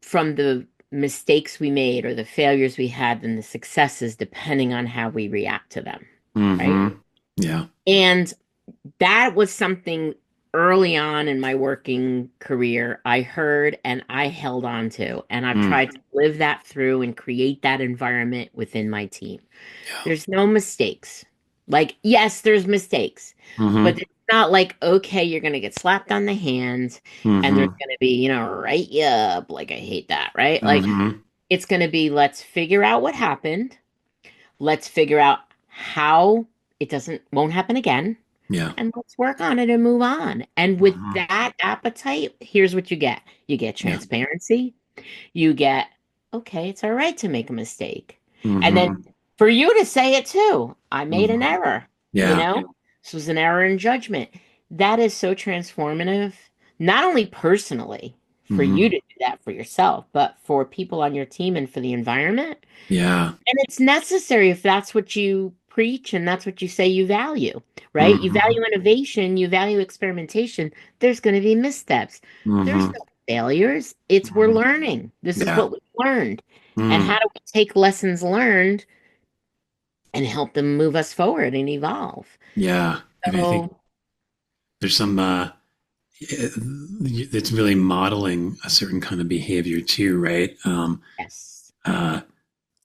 from the mistakes we made or the failures we had than the successes, depending on how we react to them. Right. Hmm. Yeah. And that was something early on in my working career I heard and I held on to. And I've Mm. tried to live that through and create that environment within my team. Yeah. There's no mistakes. Like, yes, there's mistakes, but Hmm. it's not like, okay, you're going to get slapped on the hand and there's Hmm. going to be, write you up. Like, I hate that, right? Like, Hmm. it's going to be, let's figure out what happened. Let's figure out how won't happen again. Yeah. And let's work on it and move on. And with Hmm. that appetite, here's what you get. You get Yeah. transparency. You get, okay, it's all right to make a mistake. And then Hmm. for you to say it too, I made an Hmm. error, you Yeah. know, this was an error in judgment. that is so transformative, not only personally for you Hmm. to do that for yourself, but for people on your team and for the environment. Yeah. And it's necessary if that's what you preach and that's what you say you value, right? You Hmm. value innovation, you value experimentation. There's going to be missteps. There's Hmm. no failures. It's we're Hmm. learning. This is Yeah. what we learned. And Mm. how do we take lessons learned and help them move us forward and evolve? Yeah. I mean, I think So, there's some it's really modeling a certain kind of behavior too, right? yes. Uh,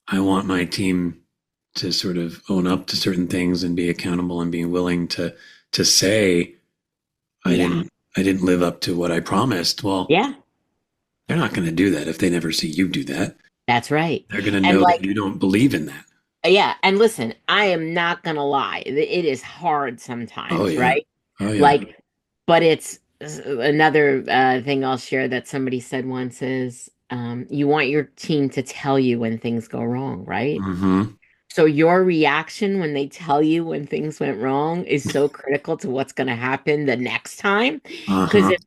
I want my team to sort of own up to certain things and be accountable and being willing to say I Yeah. didn't I didn't live up to what I promised. Well, Yeah. they're not going to do that if they never see you do that. That's right. They're going to And know that like, you don't believe in that. yeah, and listen, I am not gonna lie. It is hard Oh sometimes, yeah. right? Oh yeah. Like, but it's another thing I'll share that somebody said once is you want your team to tell you when things go wrong, right? Mm-hmm. So your reaction when they tell you when things went wrong is so critical to what's going to happen the next time. Because Uh-huh. if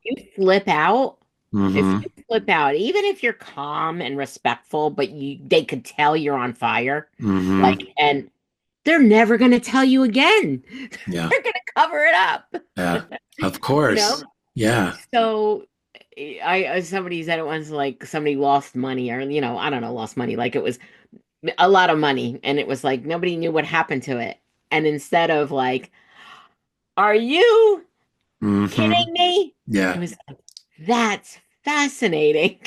Mm-hmm. you flip out, even if you're calm and respectful, but they could tell you're on fire, Mm-hmm. like, and they're never going to tell you again. Yeah. They're going to cover it up, Yeah. Of you know? course. Yeah. So somebody said it once, like somebody lost money or, I don't know, lost money. Like it was a lot of money. And it was like nobody knew what happened to it. And instead of like, are you Mm-hmm. kidding me? It Yeah. was like, that's fascinating.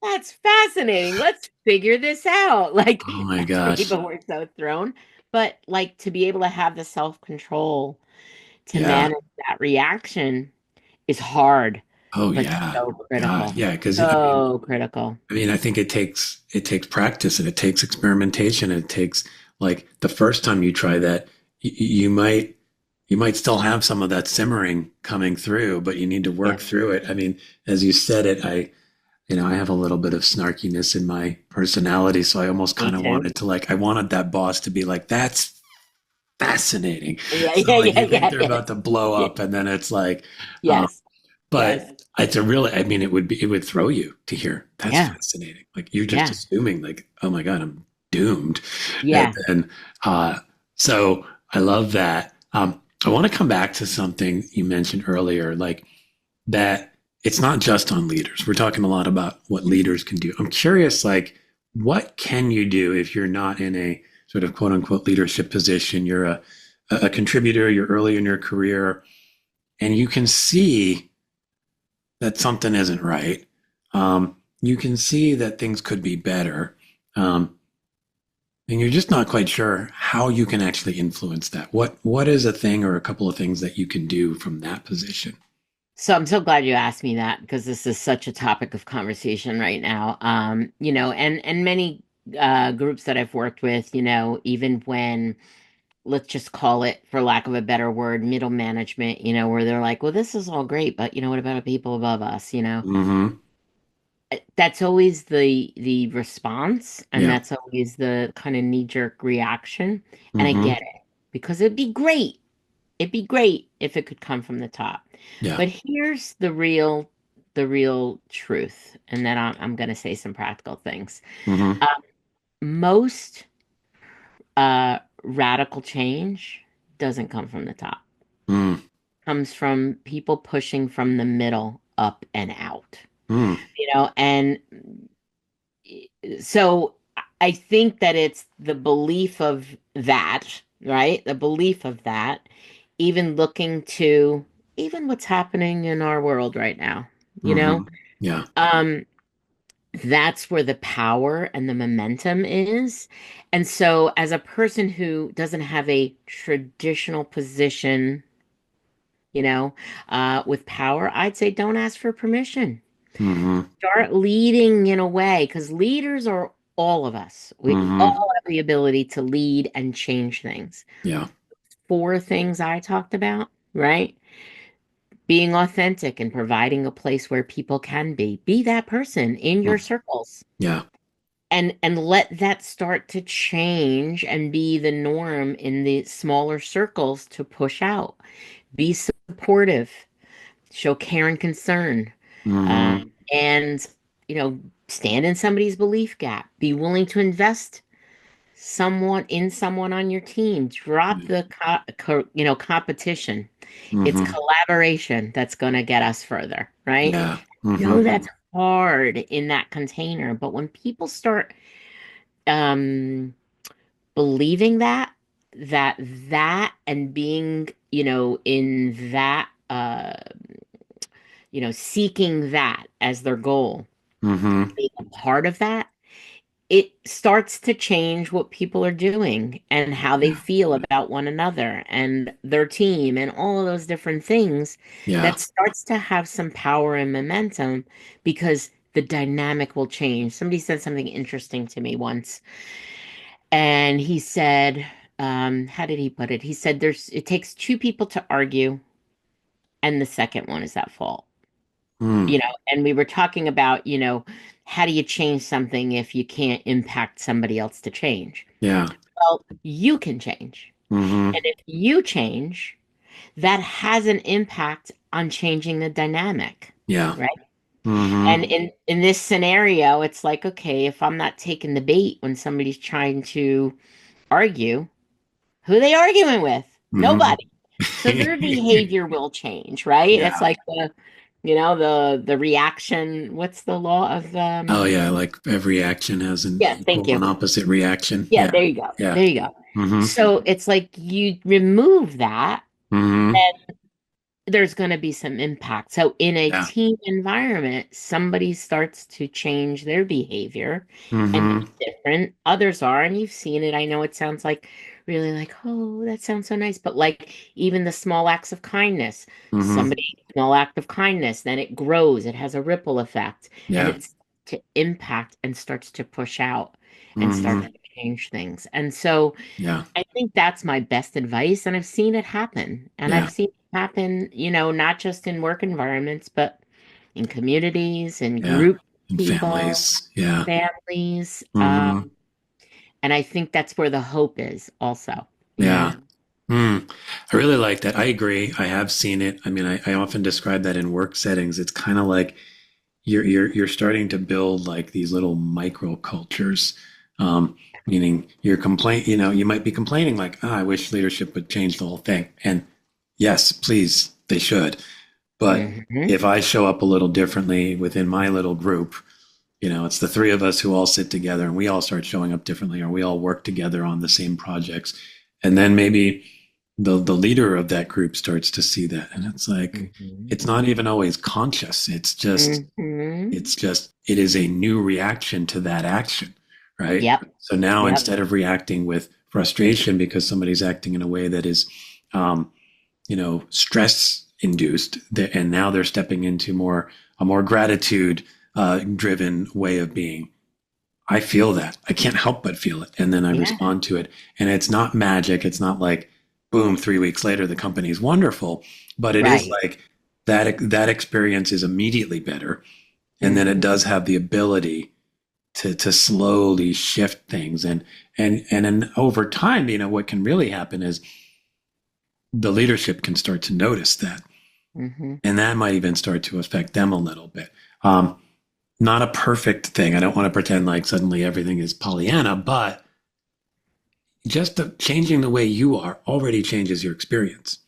That's fascinating. Let's figure this out. Like, Oh my gosh. people were so thrown. But like to be able to have the self-control to Yeah. manage that reaction is hard, Oh but yeah. so God. critical. Yeah. Because So critical. I mean, I think it takes practice and it takes experimentation. And it takes like the first time you try that, you might still have some of that simmering coming through, but you need to Yeah, work through it. I mean, as you said it, I have a little bit of snarkiness in my personality, so I almost me kind of too. wanted to like I wanted that boss to be like, "That's fascinating." Yeah, So yeah, like yeah, you think yeah, they're yeah. about to blow Yeah. up, and then it's like, um, Yes. but Yes. it's a really, I mean, it would throw you to hear that's Yeah. fascinating. Like you're just Yeah. assuming like, oh my God, I'm doomed. And Yeah. then, so I love that. I want to come back to something you mentioned earlier, like that it's not just on leaders. We're talking a lot about what leaders can do. I'm curious, like, what can you do if you're not in a sort of quote unquote leadership position? You're a contributor, you're early in your career, and you can see that something isn't right. You can see that things could be better. Um, and you're just not quite sure how you can actually influence that. What is a thing or a couple of things that you can do from that position? So I'm so glad you asked me that because this is such a topic of conversation right now. And many groups that I've worked with, even when let's just call it, for lack of a better word, middle management, where they're like, well, this is all great, but what about the people above us, Mm-hmm. That's always the response, and Yeah. that's always the kind of knee-jerk reaction. And I Mm-hmm. get it because it'd be great. It'd be great if it could come from the top. Yeah. But here's the real truth, and then I'm going to say some practical things. Mm-hmm. Uh, most radical change doesn't come from the top. Mm. Comes from people pushing from the middle up and out. Mm. And so I think that it's the belief of that, right? The belief of that, even looking to even what's happening in our world right now, you know? Mm-hmm. Yeah. Um, that's where the power and the momentum is. And so as a person who doesn't have a traditional position, with power, I'd say don't ask for permission. Mm-hmm. Start leading in a way because leaders are all of us. We Mm-hmm. all have the ability to lead and change things. Yeah. Four things I talked about, right? Being authentic and providing a place where people can be. Be that person in your Mm. circles. Yeah. and let that start to change and be the norm in the smaller circles to push out. Be supportive, show care and concern, Mm-hmm. and stand in somebody's belief gap. Be willing to invest someone on your team. Drop the competition. It's Mm-hmm. collaboration that's going to get us further, right? Yeah. No, Mm-hmm. that's hard in that container, but when people start um believing that and being, in that seeking that as their goal, Mm-hmm. being a part of that, it starts to change what people are doing and how they Yeah. feel about one another and their team and all of those different things. Yeah. That starts to have some power and momentum because the dynamic will change. Somebody said something interesting to me once, and he said, how did he put it? He said, it takes two people to argue, and the second one is at fault. Mm. And we were talking about, how do you change something if you can't impact somebody else to change? Yeah. Well, you can change. Mm-hmm. And if you change, that has an impact on changing the dynamic, Yeah. right? And Mm-hmm. in this scenario, it's like, okay, if I'm not taking the bait when somebody's trying to argue, who are they arguing with? Mm-hmm. Nobody. So their behavior will change, right? It's Yeah. like the reaction. What's the law of Oh yeah, like every action has an yeah, thank equal you. and opposite reaction. Yeah, Yeah. there you go. Yeah. There you go. Mm-hmm. So it's like you remove that, Mm-hmm. and there's going to be some impact. So in a Yeah. team environment, somebody starts to change their behavior and Mm-hmm. be different. Others are, and you've seen it. I know it sounds like really like, oh, that sounds so nice. But like even the small acts of kindness, Mm-hmm. small act of kindness, then it grows, it has a ripple effect, and Yeah. it's to impact and starts to push out and starts Mm-hmm. to change things. And so Yeah. I think that's my best advice, and I've seen it happen. And I've Yeah. seen it happen, not just in work environments, but in communities and Yeah. group And people, families. Yeah. families. Mm-hmm. And I think that's where the hope is also, you Yeah. know. Mm. I really like that. I agree. I have seen it. I mean, I often describe that in work settings. It's kind of like you're starting to build like these little micro cultures. Meaning you might be complaining like, oh, I wish leadership would change the whole thing. And yes, please, they should. But Hmm. if I show up a little differently within my little group, it's the three of us who all sit together and we all start showing up differently, or we all work together on the same projects. And then maybe the leader of that group starts to see that. And it's like, Hmm. it's not even always conscious. Hmm. It is a new reaction to that action, right? Yep. So now Yep. instead of reacting with frustration because somebody's acting in a way that is, stress induced, and now they're stepping into a more gratitude driven way of being. I feel that. I can't help but feel it. And then I Yeah. respond to it. And it's not magic. It's not like, boom, 3 weeks later, the company's wonderful. But it is Right. like that experience is immediately better. And then it Hmm. does have the ability to slowly shift things. And then over time, what can really happen is the leadership can start to notice that. Hmm. And that might even start to affect them a little bit. Not a perfect thing. I don't want to pretend like suddenly everything is Pollyanna, but just changing the way you are already changes your experience.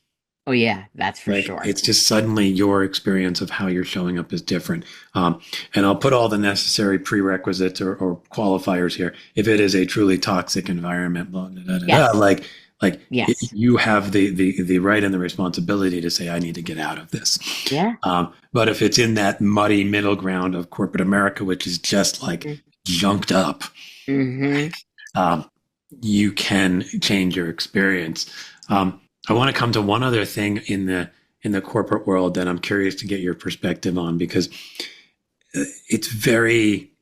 Oh yeah, that's for Like sure. it's just suddenly your experience of how you're showing up is different. And I'll put all the necessary prerequisites or qualifiers here. If it is a truly toxic environment, blah, blah, blah, blah, Yes. Yes. you have the right and the responsibility to say, I need to get out of this. Yeah. But if it's in that muddy middle ground of corporate America, which is just like junked up, Hmm. um, you can change your experience. I want to come to one other thing in the corporate world that I'm curious to get your perspective on, because it's very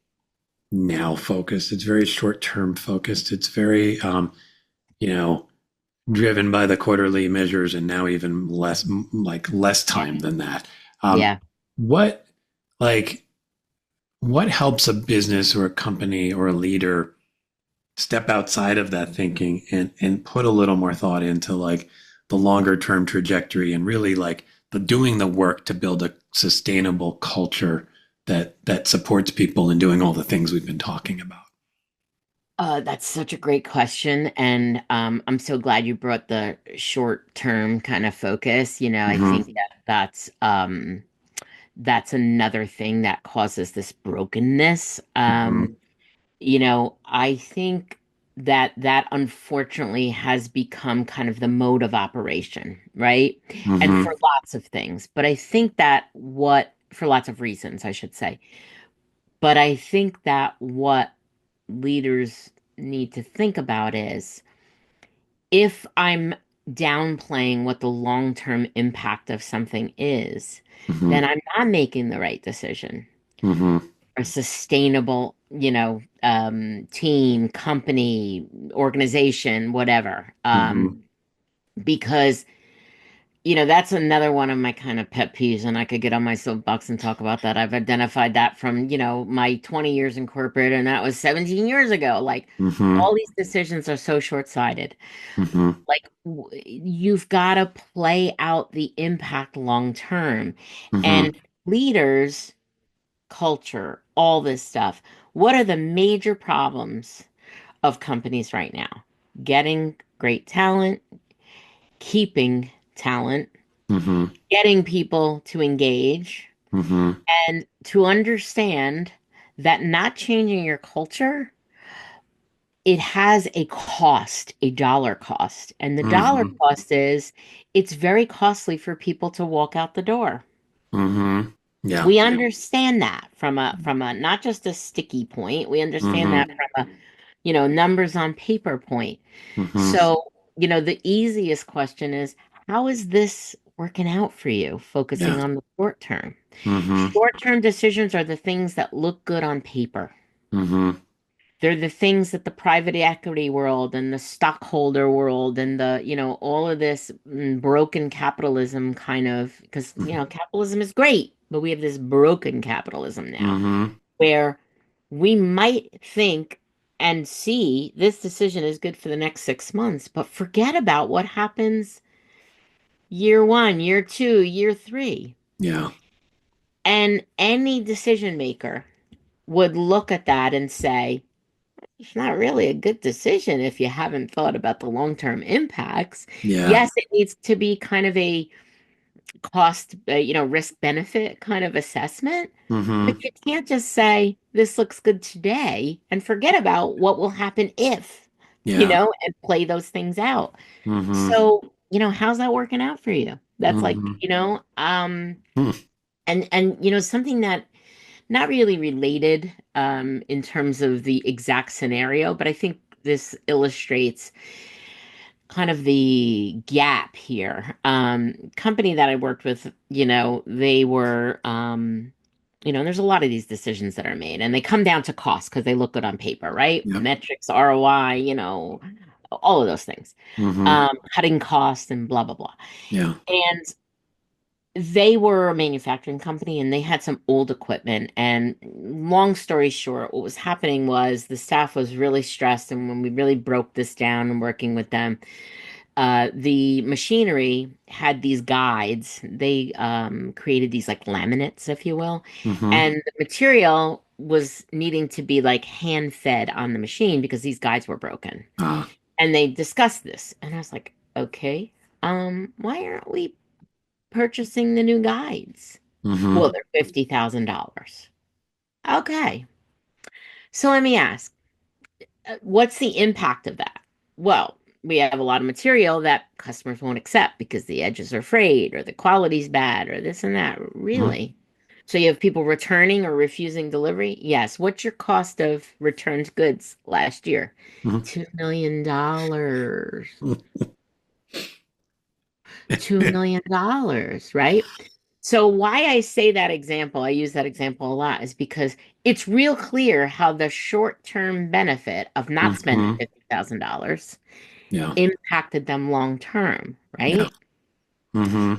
now focused. It's very short term focused. It's very driven by the quarterly measures, and now even less time than that. Yeah. What like what helps a business or a company or a leader step outside of that thinking and put a little more thought into like the longer term trajectory and really like the doing the work to build a sustainable culture that supports people in doing all the things we've been talking about? That's such a great question, and I'm so glad you brought the short term kind of focus. I think Mm-hmm. that's another thing that causes this brokenness. Mm-hmm. I think that unfortunately has become kind of the mode of operation, right? And Mm-hmm. for lots of things. But I think that what, for lots of reasons, I should say. But I think that what leaders need to think about is if I'm downplaying what the long-term impact of something is, then Mm-hmm. I'm not making the right decision. Mm-hmm. A sustainable, team, company, organization, whatever. Mm-hmm. Because, that's another one of my kind of pet peeves, and I could get on my soapbox and talk about that. I've identified that from, my 20 years in corporate, and that was 17 years ago. Like, Mm-hmm. all these decisions are so short-sighted. Mm-hmm. Like, you've got to play out the impact long term. Mm-hmm. And leaders, culture, all this stuff. What are the major problems of companies right now? Getting great talent, keeping talent, Mm-hmm. getting people to engage, Mm-hmm. and to understand that not changing your culture, it has a cost, a dollar cost. And the dollar Mm-hmm. cost is it's very costly for people to walk out the door. Mm-hmm. Yeah. We understand that from a not just a sticky point. We understand that Mm-hmm. from a, numbers on paper point. Mm-hmm. So, the easiest question is, how is this working out for you? Yeah. Focusing on the short term. Mm-hmm. Short-term decisions are the things that look good on paper. Mm-hmm. They're the things that the private equity world and the stockholder world and all of this broken capitalism kind of, because, capitalism is great, but we have this broken capitalism now Mm-hmm. where we might think and see this decision is good for the next 6 months, but forget about what happens year one, year two, year three. Yeah. And any decision maker would look at that and say, it's not really a good decision if you haven't thought about the long-term impacts. Yeah. Yes, it needs to be kind of a cost, risk benefit kind of assessment, but Mm-hmm. you can't just say this looks good today and forget about what will happen if, Yeah. and play those things out. Mm-hmm. So, how's that working out for you? That's like, Mm-hmm. Mm-hmm. and something that not really related in terms of the exact scenario, but I think this illustrates kind of the gap here. Company that I worked with, they were, there's a lot of these decisions that are made and they come down to cost because they look good on paper, right? Yep. Metrics, ROI, all of those things, Mm-hmm. cutting costs and blah, blah, blah. Yeah. And they were a manufacturing company and they had some old equipment. And long story short, what was happening was the staff was really stressed. And when we really broke this down and working with them, the machinery had these guides. They created these like laminates, if you will. Mm-hmm. And the material was needing to be like hand fed on the machine because these guides were broken. Ah. And they discussed this. And I was like, okay, why aren't we purchasing the new guides? Well, Mm-hmm. they're $50,000. Okay. So let me ask, what's the impact of that? Well, we have a lot of material that customers won't accept because the edges are frayed or the quality's bad or this and that. Really? So you have people returning or refusing delivery? Yes. What's your cost of returned goods last year? Mm-hmm. $2 million. $2 million, right? So why I say that example, I use that example a lot, is because it's real clear how the short-term benefit of not spending Mm-hmm. $50,000 Yeah. impacted them long term, Yeah. right? Mm-hmm.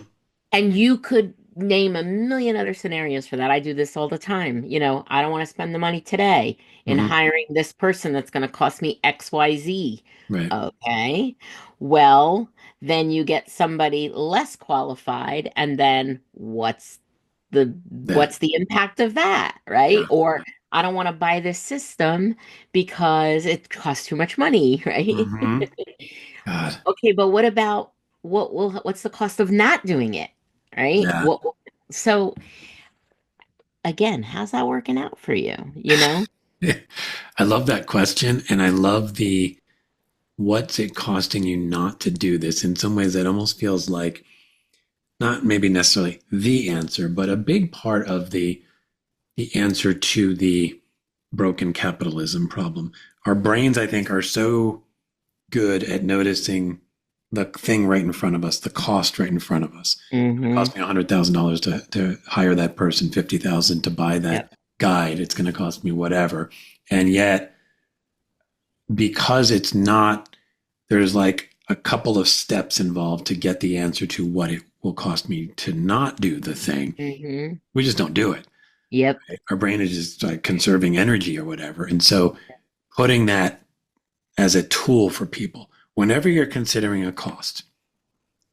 And you could name a million other scenarios for that. I do this all the time. I don't want to spend the money today in Hmm. hiring this person that's going to cost me XYZ. Right. Okay. Well, then you get somebody less qualified, and then the Yeah. what's the impact of that, right? Yeah. Or I don't want to buy this system because it costs too much money, right? Hmm. God. Okay, but what about what's the cost of not doing it? Right? Yeah. So again, how's that working out for you? You know? I love that question. And I love the what's it costing you not to do this? In some ways, it almost feels like not maybe necessarily the answer, but a big part of the answer to the broken capitalism problem. Our brains, I think, are so good at noticing the thing right in front of us, the cost right in front of us. It Mm-hmm. cost me $100,000 to hire that person, 50,000 to buy that Yep. guide. It's going to cost me whatever. And yet, because it's not, there's like a couple of steps involved to get the answer to what it will cost me to not do the thing. Mm-hmm. We just don't do it. Yep. Our brain is just like conserving energy or whatever. And so putting that as a tool for people, whenever you're considering a cost,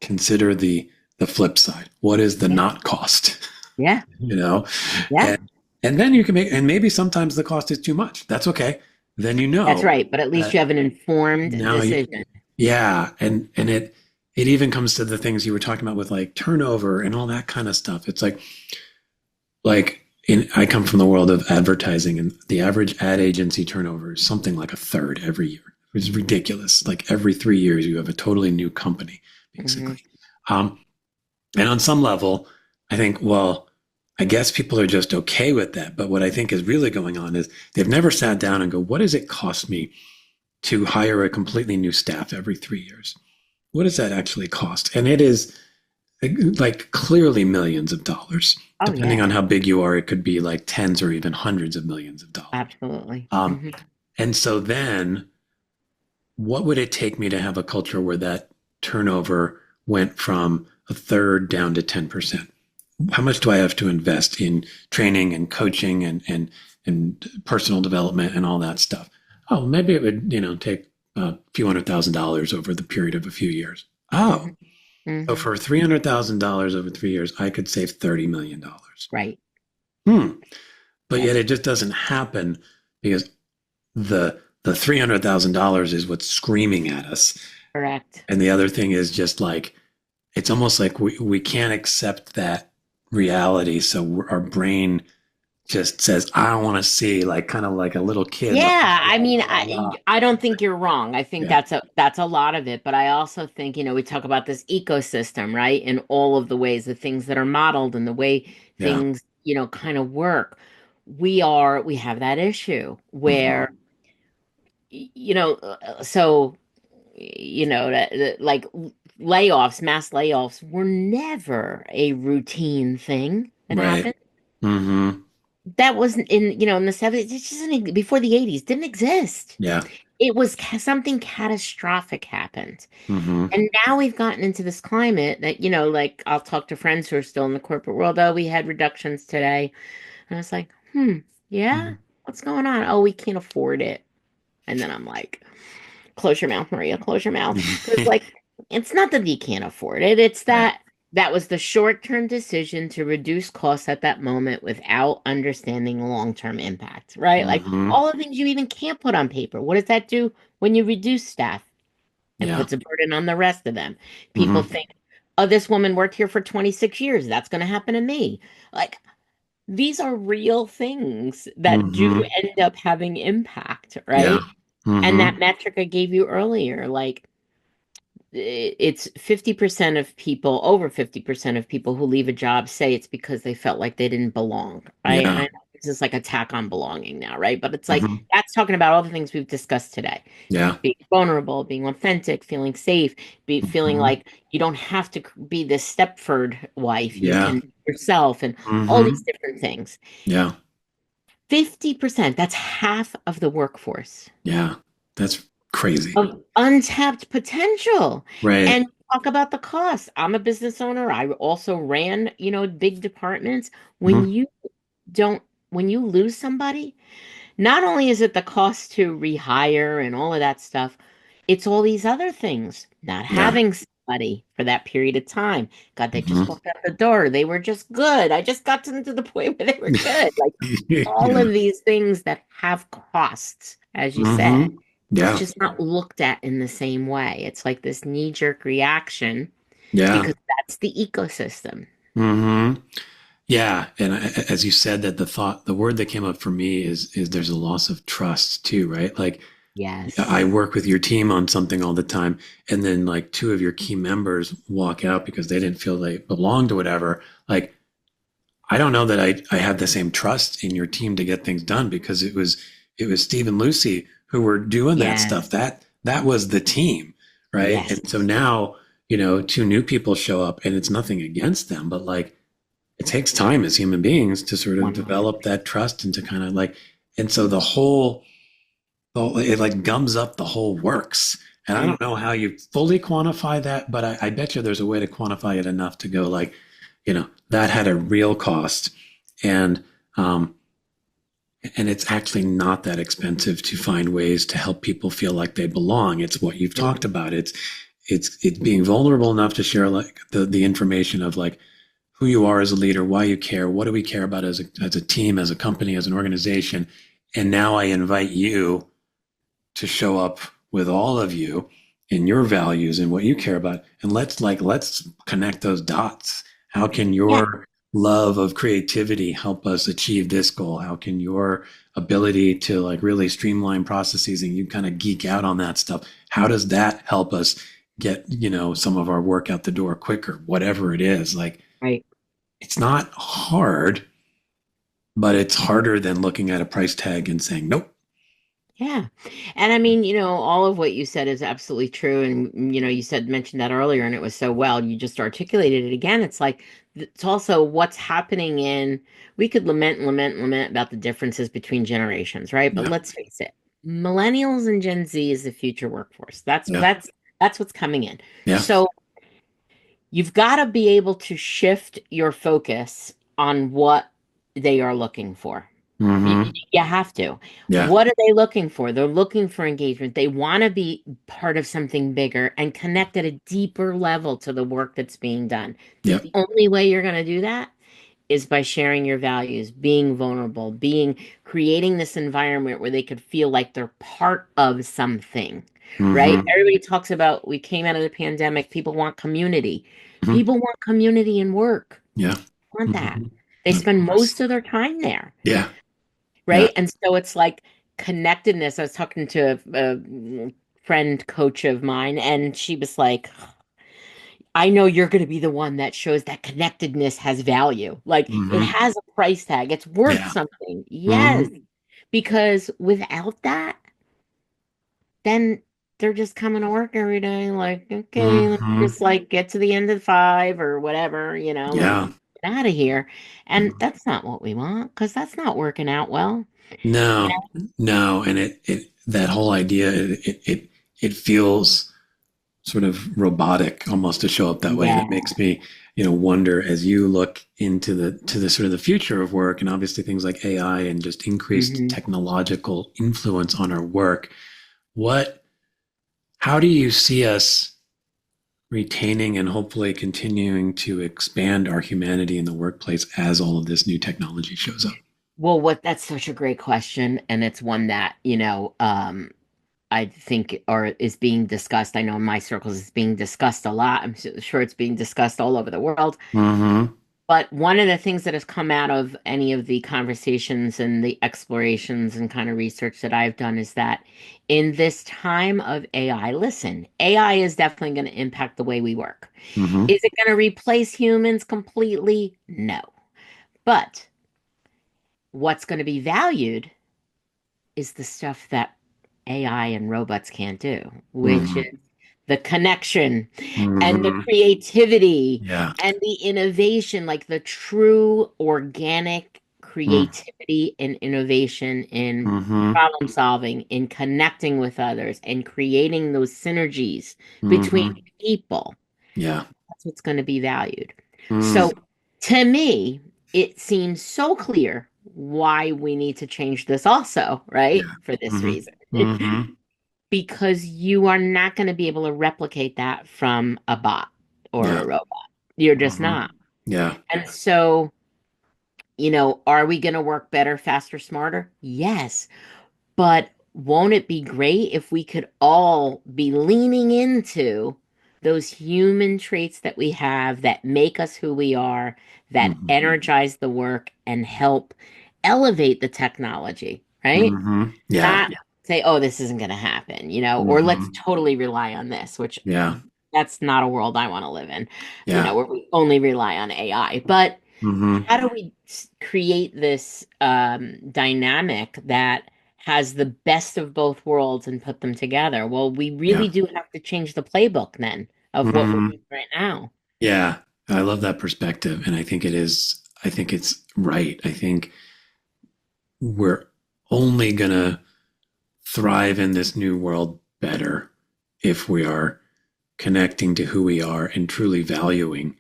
consider the flip side. What is the Yeah. not cost? Yeah. You know? Yeah. And then you can make, and maybe sometimes the cost is too much. That's okay. Then you That's know right. But at least that you have an informed now you, decision. yeah. And it even comes to the things you were talking about with like turnover and all that kind of stuff. It's like I come from the world of advertising, and the average ad agency turnover is something like a third every year. It's ridiculous. Like every 3 years, you have a totally new company, Mm-hmm. basically. And on some level, I think, well, I guess people are just okay with that. But what I think is really going on is they've never sat down and go, what does it cost me to hire a completely new staff every 3 years? What does that actually cost? And it is like clearly millions of dollars. Oh Depending yeah. on how big you are, it could be like tens or even hundreds of millions of dollars. Absolutely. Um, Mm-hmm. and so then what would it take me to have a culture where that turnover went from a third down to 10%? How much do I have to invest in training and coaching and personal development and all that stuff? Oh, maybe it would, take a few $100,000 over the period of a few years. Oh, Mm-hmm. so Mm-hmm. for $300,000 over 3 years, I could save $30 million. Right. Hmm. But Yep. yet it just doesn't happen because the $300,000 is what's screaming at us. Correct. And the other thing is just like, it's almost like we can't accept that reality. So our brain just says, I don't want to see, like kind of like a little kid. Like, Yeah, I mean, blah, blah. I don't think you're wrong. I think Yeah. that's a lot of it, but I also think, we talk about this ecosystem, right? In all of the ways, the things that are modeled and the way Yeah. things, kind of work. We have that issue Mhm. where, so, like layoffs, mass layoffs were never a routine thing that Right. happened. Hmm. That wasn't in the 70s. It just didn't, before the 80s, didn't exist. Yeah. It was something catastrophic happened. Hmm. And now we've gotten into this climate that, like I'll talk to friends who are still in the corporate world. Oh, we had reductions today. And I was like, yeah, what's going on? Oh, we can't afford it. And then I'm like, close your mouth, Maria, close your mouth. Because, like, it's not that you can't afford it. It's Right. that was the short-term decision to reduce costs at that moment without understanding long-term impact, right? Like Hmm. all the things you even can't put on paper. What does that do when you reduce staff? It Yeah. puts a burden on the rest of them. People Hmm. think, oh, this woman worked here for 26 years. That's going to happen to me. Like, these are real things that do Hmm. end up having impact, Yeah. right? And Hmm. that metric I gave you earlier, like, it's 50% of people, over 50% of people who leave a job say it's because they felt like they didn't belong, right? And Yeah. I know this is like attack on belonging now, right? But it's like Hmm. that's talking about all the things we've discussed today. Yeah. Being vulnerable, being authentic, feeling safe, feeling Hmm. like you don't have to be this Stepford wife. You Yeah. can be yourself and all these Hmm. different things. Yeah. 50%, that's half of the workforce Yeah. That's crazy. of untapped potential. Right. And talk about the cost. I'm a business owner. I also ran, big departments. When Mhm. you don't, when you lose somebody, not only is it the cost to rehire and all of that stuff, it's all these other things. Not Yeah. having somebody for that period of time. God, they just Mhm. walked out the door. They were just good. I just got them to the point where they were good. Like all Yeah. of these things that have costs, as you said, Hmm. it's Yeah. just not looked at in the same way. It's like this knee-jerk reaction Yeah. because that's the ecosystem. Hmm. Yeah. And as you said, that the word that came up for me is there's a loss of trust too, right? Like I Yes. work with your team on something all the time, and then like two of your key members walk out because they didn't feel they belonged or whatever. Like I don't know that I have the same trust in your team to get things done because it was Steve and Lucy who were doing that Yes. stuff. That was the team, right? Yes. And so now, two new people show up, and it's nothing against them, but like it takes time as human beings to sort of 100. develop that trust and to kind of like, and so it like gums up the whole works. And I don't know how you fully quantify that, but I bet you there's a way to quantify it enough to go like, that had a real cost. And um, and it's actually not that expensive to find ways to help people feel like they belong. It's what you've talked about. It's being vulnerable enough to share like the information of like who you are as a leader, why you care, what do we care about as a team, as a company, as an organization. And now I invite you to show up with all of you and your values and what you care about. And let's connect those dots. How can Yeah. your love of creativity help us achieve this goal? How can your ability to like really streamline processes and you kind of geek out on that stuff? How does that help us get, some of our work out the door quicker, whatever it is? Like Right. it's not hard, but it's harder than looking at a price tag and saying, nope. Yeah. And I mean, all of what you said is absolutely true. And, you mentioned that earlier and it was so well. You just articulated it again. It's like, it's also what's happening we could lament about the differences between generations, right? But Yeah. let's face it, millennials and Gen Z is the future workforce. That's, Yeah. that's, that's what's coming in. Yeah. So you've got to be able to shift your focus on what they are looking for. You, Hmm. you have to. Yeah. What are they looking for? They're looking for engagement. They want to be part of something bigger and connect at a deeper level to the work that's being done. The Yep. only way you're going to do that is by sharing your values, being vulnerable, creating this environment where they could feel like they're part of something, right? Hmm. Everybody talks about we came out of the pandemic, people want community. Hmm. People want community in work. Yeah. Want that. Hmm. They Of spend course. most of their time there, Yeah. Yeah. right? And so it's like connectedness. I was talking to a friend coach of mine, and she was like, I know you're going to be the one that shows that connectedness has value. Like it Hmm. has a price tag, it's worth Yeah. something. Yes. Hmm. Because without that, then they're just coming to work every day, like, okay, let me Hmm. just like get to the end of five or whatever, and Yeah. get out of here. And that's not what we want because that's not working out well. No, no. And that whole idea, it feels sort of robotic almost to show up that way. And Yeah. it makes me, wonder as you look to the sort of the future of work and obviously things like AI and just increased Hmm. technological influence on our work. What, how do you see us retaining and hopefully continuing to expand our humanity in the workplace as all of this new technology shows up? Well, that's such a great question. And it's one that, I think or is being discussed. I know in my circles it's being discussed a lot. Sure it's being discussed all over the world. Hmm. But one of the things that has come out of any of the conversations and the explorations and kind of research that I've done is that in this time of AI, listen, AI is definitely going to impact the way we work. Hmm. Is it going to replace humans completely? No. But what's going to be valued is the stuff that AI and robots can't do, which Hmm. is the connection and the Hmm. creativity Yeah. and the innovation, like the true organic creativity and innovation in Mm-hmm. problem solving, in connecting with others, and creating those synergies between Mm-hmm. people. Yeah. That's what's going to be valued. Mm. So to me, it seems so clear why we need to change this also, right? Yeah. For this Hmm. reason. Hmm. Because you are not going to be able to replicate that from a bot or Yeah. a robot. You're just Hmm. not. Yeah. And so, are we going to work better, faster, smarter? Yes. But won't it be great if we could all be leaning into those human traits that we have that make us who we are, that Hmm. energize the work and help elevate the technology, right? Hmm. Yeah. Not say, oh, this isn't going to happen, or let's Hmm. totally rely on this, which Yeah. that's not a world I want to live in, Yeah. where we only rely on AI. But Hmm. how do we create this dynamic that has the best of both worlds and put them together? Well, we really Yeah. do have to change the playbook then of what we're Hmm. doing right now. Yeah. I love that perspective. And I think I think it's right. I think we're only going to thrive in this new world better if we are connecting to who we are and truly valuing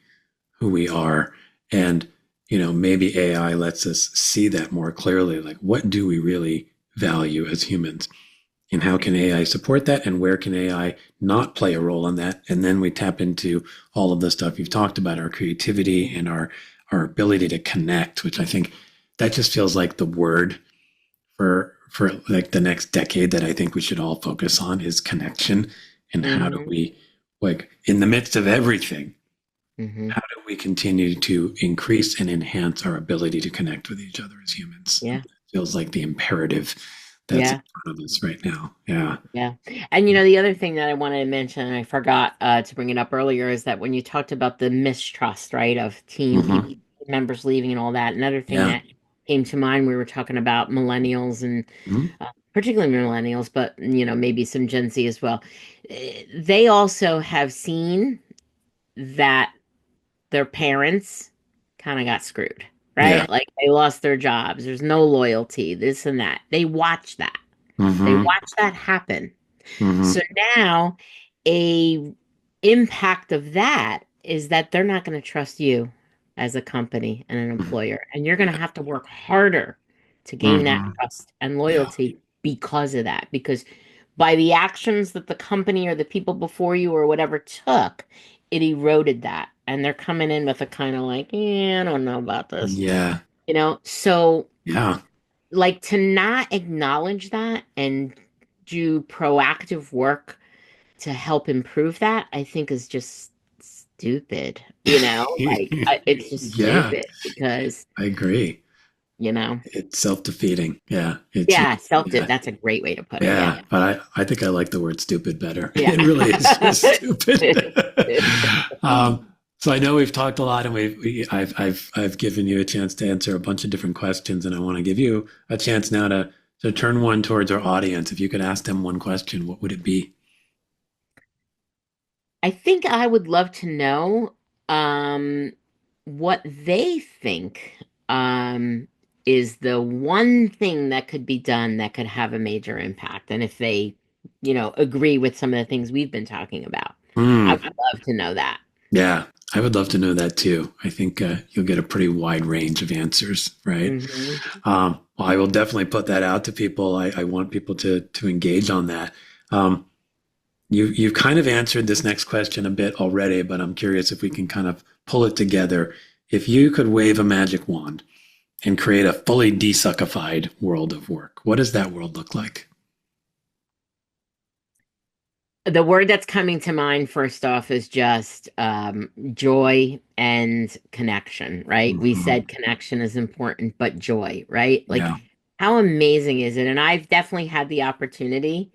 who we are. And, maybe AI lets us see that more clearly. Like, what do we really value as humans? And how can AI support that? And where can AI not play a role in that? And then we tap into all of the stuff you've talked about, our creativity and our ability to connect, which I think that just feels like the word for like the next decade that I think we should all focus on is connection. And how do Hmm. we, like, in the midst of everything, Hmm. how do we continue to increase and enhance our ability to connect with each other as humans? Yeah. It feels like the imperative that's in Yeah. front of us right now. Yeah. Yeah. And the other thing that I wanted to mention, and I forgot to bring it up earlier, is that when you talked about the mistrust, right, of team Hmm. people, members leaving and all that, another thing Yeah. that came to mind, we were talking about millennials and Mhm. particularly millennials, but maybe some Gen Z as well. They also have seen that their parents kind of got screwed, Yeah. right? Like they lost their jobs. There's no loyalty, this and that. They watch that. They Hmm. watch that happen. Hmm. So now a impact of that is that they're not going to trust you as a company and an employer, and you're going to have to work harder to gain that Hmm. trust and Yeah. loyalty because of that. Because by the actions that the company or the people before you or whatever took, it eroded that. And they're coming in with a kind of like, yeah, I don't know about this. Yeah. So Yeah. like to not acknowledge that and do proactive work to help improve that, I think is just stupid. Like it's just Yeah. stupid because, I agree. you know, It's self-defeating. Yeah. yeah, self-did. Yeah. That's a great way to put it. Yeah. Yeah. But I think I like the word stupid better. Yeah. It really is just stupid. So I know we've talked a lot, and I've given you a chance to answer a bunch of different questions, and I want to give you a chance now to turn one towards our audience. If you could ask them one question, what would it be? I think I would love to know um, what they think is the one thing that could be done that could have a major impact. And if they, agree with some of the things we've been talking about. I Hmm. would love to know that. Yeah, I would love to know that too. I think you'll get a pretty wide range of answers, right? Hmm. Well, I will definitely put that out to people. I want people to engage on that. Um, you've kind of answered this next question a bit already, but I'm curious if we can kind of pull it together. If you could wave a magic wand and create a fully desuckified world of work, what does that world look like? The word that's coming to mind first off is just joy and connection, right? We Hmm. said connection is important, but joy, right? Like, Yeah. how amazing is it? And I've definitely had the opportunity.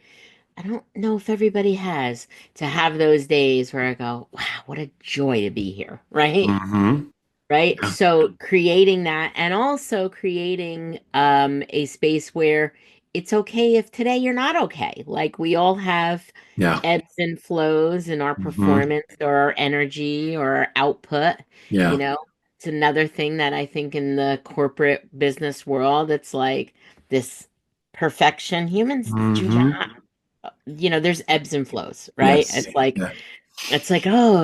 I don't know if everybody has to have those days where I go, wow, what a joy to be here, right? Hmm. Right. Yeah. So creating that and also creating a space where it's okay if today you're not okay. Like we all have Yeah. ebbs and flows in our Hmm. performance or our energy or our output, you Yeah. know. It's another thing that I think in the corporate business world, it's like this perfection. Humans do Hmm. not, there's ebbs and flows, right? Yes. It's like Yeah. It's like, oh,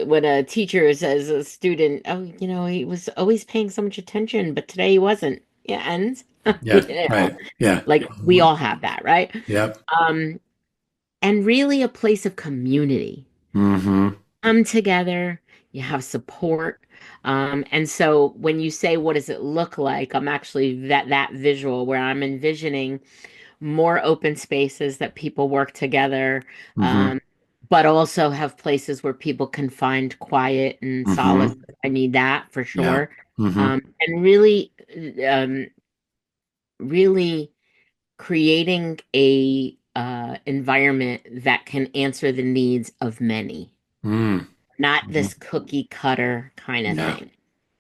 when a teacher says a student, oh, he was always paying so much attention, but today he wasn't. Yeah, and Yeah, right. Yeah. like we all have that, right? Yep. Um, and really a place of community. Mm-hmm. Come together, you have support. And so when you say what does it look like, I'm actually that visual where I'm envisioning more open spaces that people work together, Mm-hmm. um, but also have places where people can find quiet and solace. Mm-hmm. I need that for Yeah. sure. Mm-hmm. And really creating a environment that can answer the needs of many, Mm. not Mm-hmm. this cookie cutter kind of Yeah. thing.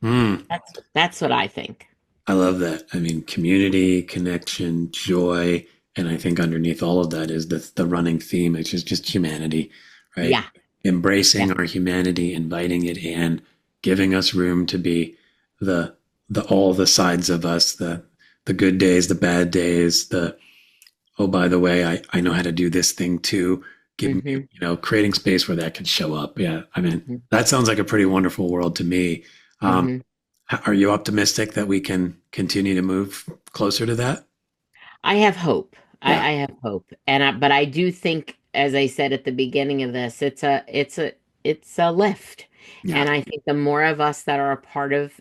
Mm. That's what I think. I love that. I mean, community, connection, joy, and I think underneath all of that is the running theme, which is just humanity, right? Yeah, yeah, Embracing our humanity, inviting it in, giving us room to be the the all the sides of us, the good days, the bad days, the oh, by the way, I know how to do this thing too. Give me, hmm creating space where that can show up. Yeah. I mean, that sounds like a pretty wonderful world to me. Um, hmm are you optimistic that we can continue to move closer to that? I have hope. Yeah. I have hope, but I do think, as I said at the beginning of this, it's a lift, Yeah. and I think the more of us that are a part of,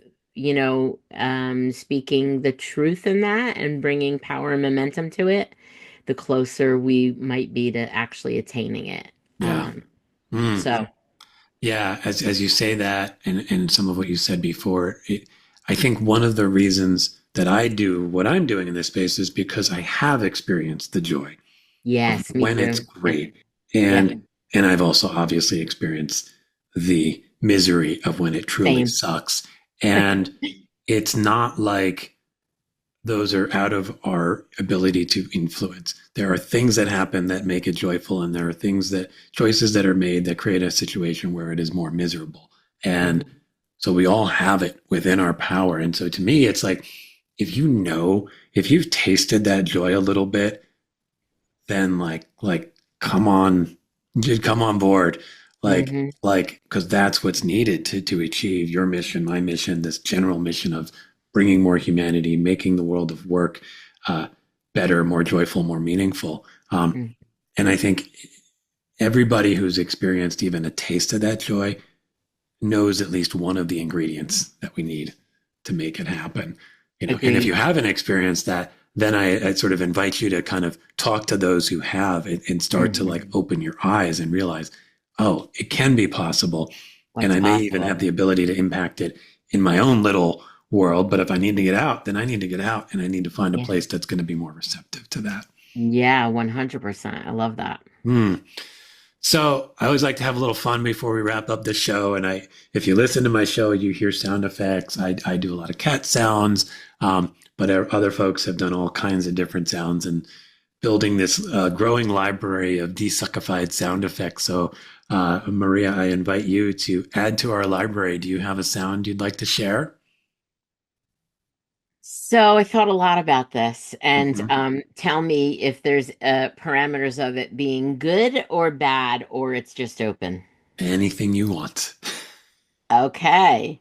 speaking the truth in that and bringing power and momentum to it, the closer we might be to actually attaining it. Yeah. Mm. So Yeah. As you say that, and some of what you said before, I think one of the reasons that I do what I'm doing in this space is because I have experienced the joy of yes, me when it's too. great. Yep, And I've also obviously experienced the misery of when it truly same. sucks. And it's not like those are out of our ability to influence. There are things that happen that make it joyful, and there are choices that are made that create a situation where it is more miserable. And Mhm. so we all have it within our power. And so to me, it's like if you've tasted that joy a little bit, then come on, just come on board, Mhm. because that's what's needed to achieve your mission, my mission, this general mission of bringing more humanity, making the world of work uh, better, more joyful, more meaningful. Mhm. And I think everybody who's experienced even a taste of that joy knows at least one of the ingredients that we need to make it happen. And if you Agreed. haven't experienced that, then I sort of invite you to kind of talk to those who have and start to like Mhm. open your eyes and realize, oh, it can be possible. And What's I may even possible? have the ability to impact it in my own little world. But if I need to get out, then I need to get out and I need to find a Yeah. place that's going to be more receptive to that. Yeah, 100%. I love that. Hmm. So I always like to have a little fun before we wrap up the show. And if you listen to my show, you hear sound effects. I do a lot of cat sounds, but other folks have done all kinds of different sounds and building this growing library of desuckified sound effects. So, Maria, I invite you to add to our library. Do you have a sound you'd like to share? So I thought a lot about this, and Mhm. tell me if there's parameters of it being good or bad, or it's just open. Anything you want. Okay.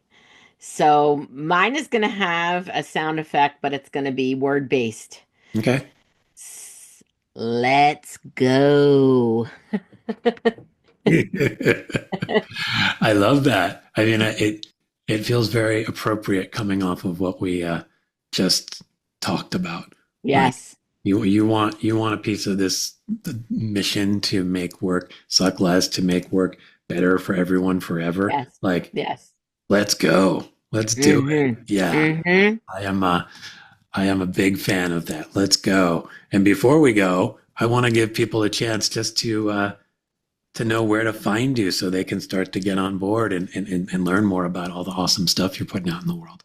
So mine is going to have a sound effect, but it's going to be word based. Okay. Let's go. I love that. I mean, it feels very appropriate coming off of what we just talked about. Like Yes. you want a piece of this the mission to make work suck less, to make work better for everyone forever. Yes. Like, Yes. let's go. Let's do it. Mm-hmm. Yeah. Mm-hmm. I am a I am a big fan of that. Let's go. And before we go, I want to give people a chance just to know where to find you so they can start to get on board and learn more about all the awesome stuff you're putting out in the world.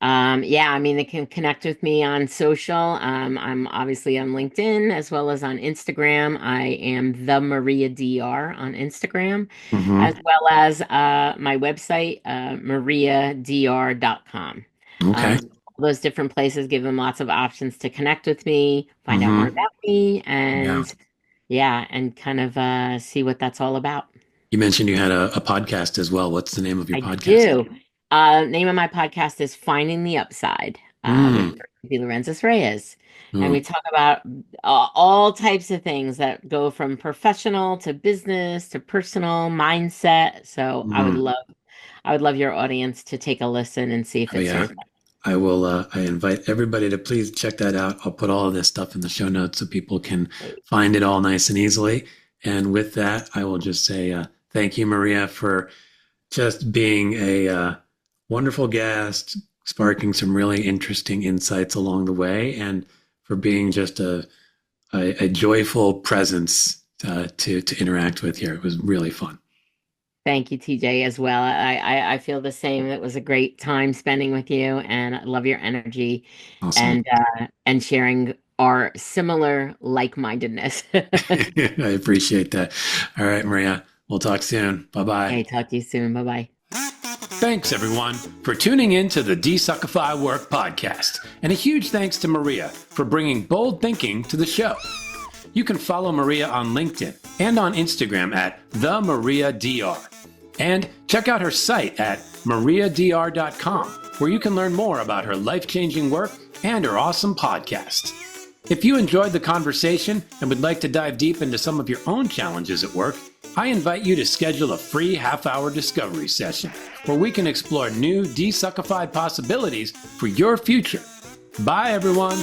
Yeah, I mean, they can connect with me on social. I'm obviously on LinkedIn as well as on Instagram. I am the Maria DR on Instagram, as Hmm. well as my website, mariadr.com. Okay. All those different places give them lots of options to connect with me, find out more Hmm. about me, Yeah. and yeah, and kind of see what that's all about. You mentioned you had a podcast as well. What's the name of your I podcast? do. Name of my podcast is Finding the Upside with Mm. Maria DeLorenzis Reyes. And we Mm. talk about all types of things that go from professional to business to personal mindset. So Mm. I would love your audience to take a listen and see if Oh it yeah. serves them. I will, I invite everybody to please check that out. I'll put all of this stuff in the show notes so people can find it all nice and easily. And with that, I will just say thank you, Maria, for just being a wonderful guest, sparking some really interesting insights along the way, and for being just a joyful presence to interact with here. It was really fun. Thank you, TJ, as well. I feel the same. It was a great time spending with you, and I love your energy Awesome. and sharing our similar like-mindedness. I appreciate that. All right, Maria, we'll talk soon. Bye bye. Okay, talk to you soon. Bye bye. Thanks, everyone, for tuning in to the Desuckify Work Podcast. And a huge thanks to Maria for bringing bold thinking to the show. You can follow Maria on LinkedIn and on Instagram at @TheMariaDR. And check out her site at mariadr.com, where you can learn more about her life-changing work and her awesome podcast. If you enjoyed the conversation and would like to dive deep into some of your own challenges at work, I invite you to schedule a free half-hour discovery session where we can explore new desuckified possibilities for your future. Bye, everyone.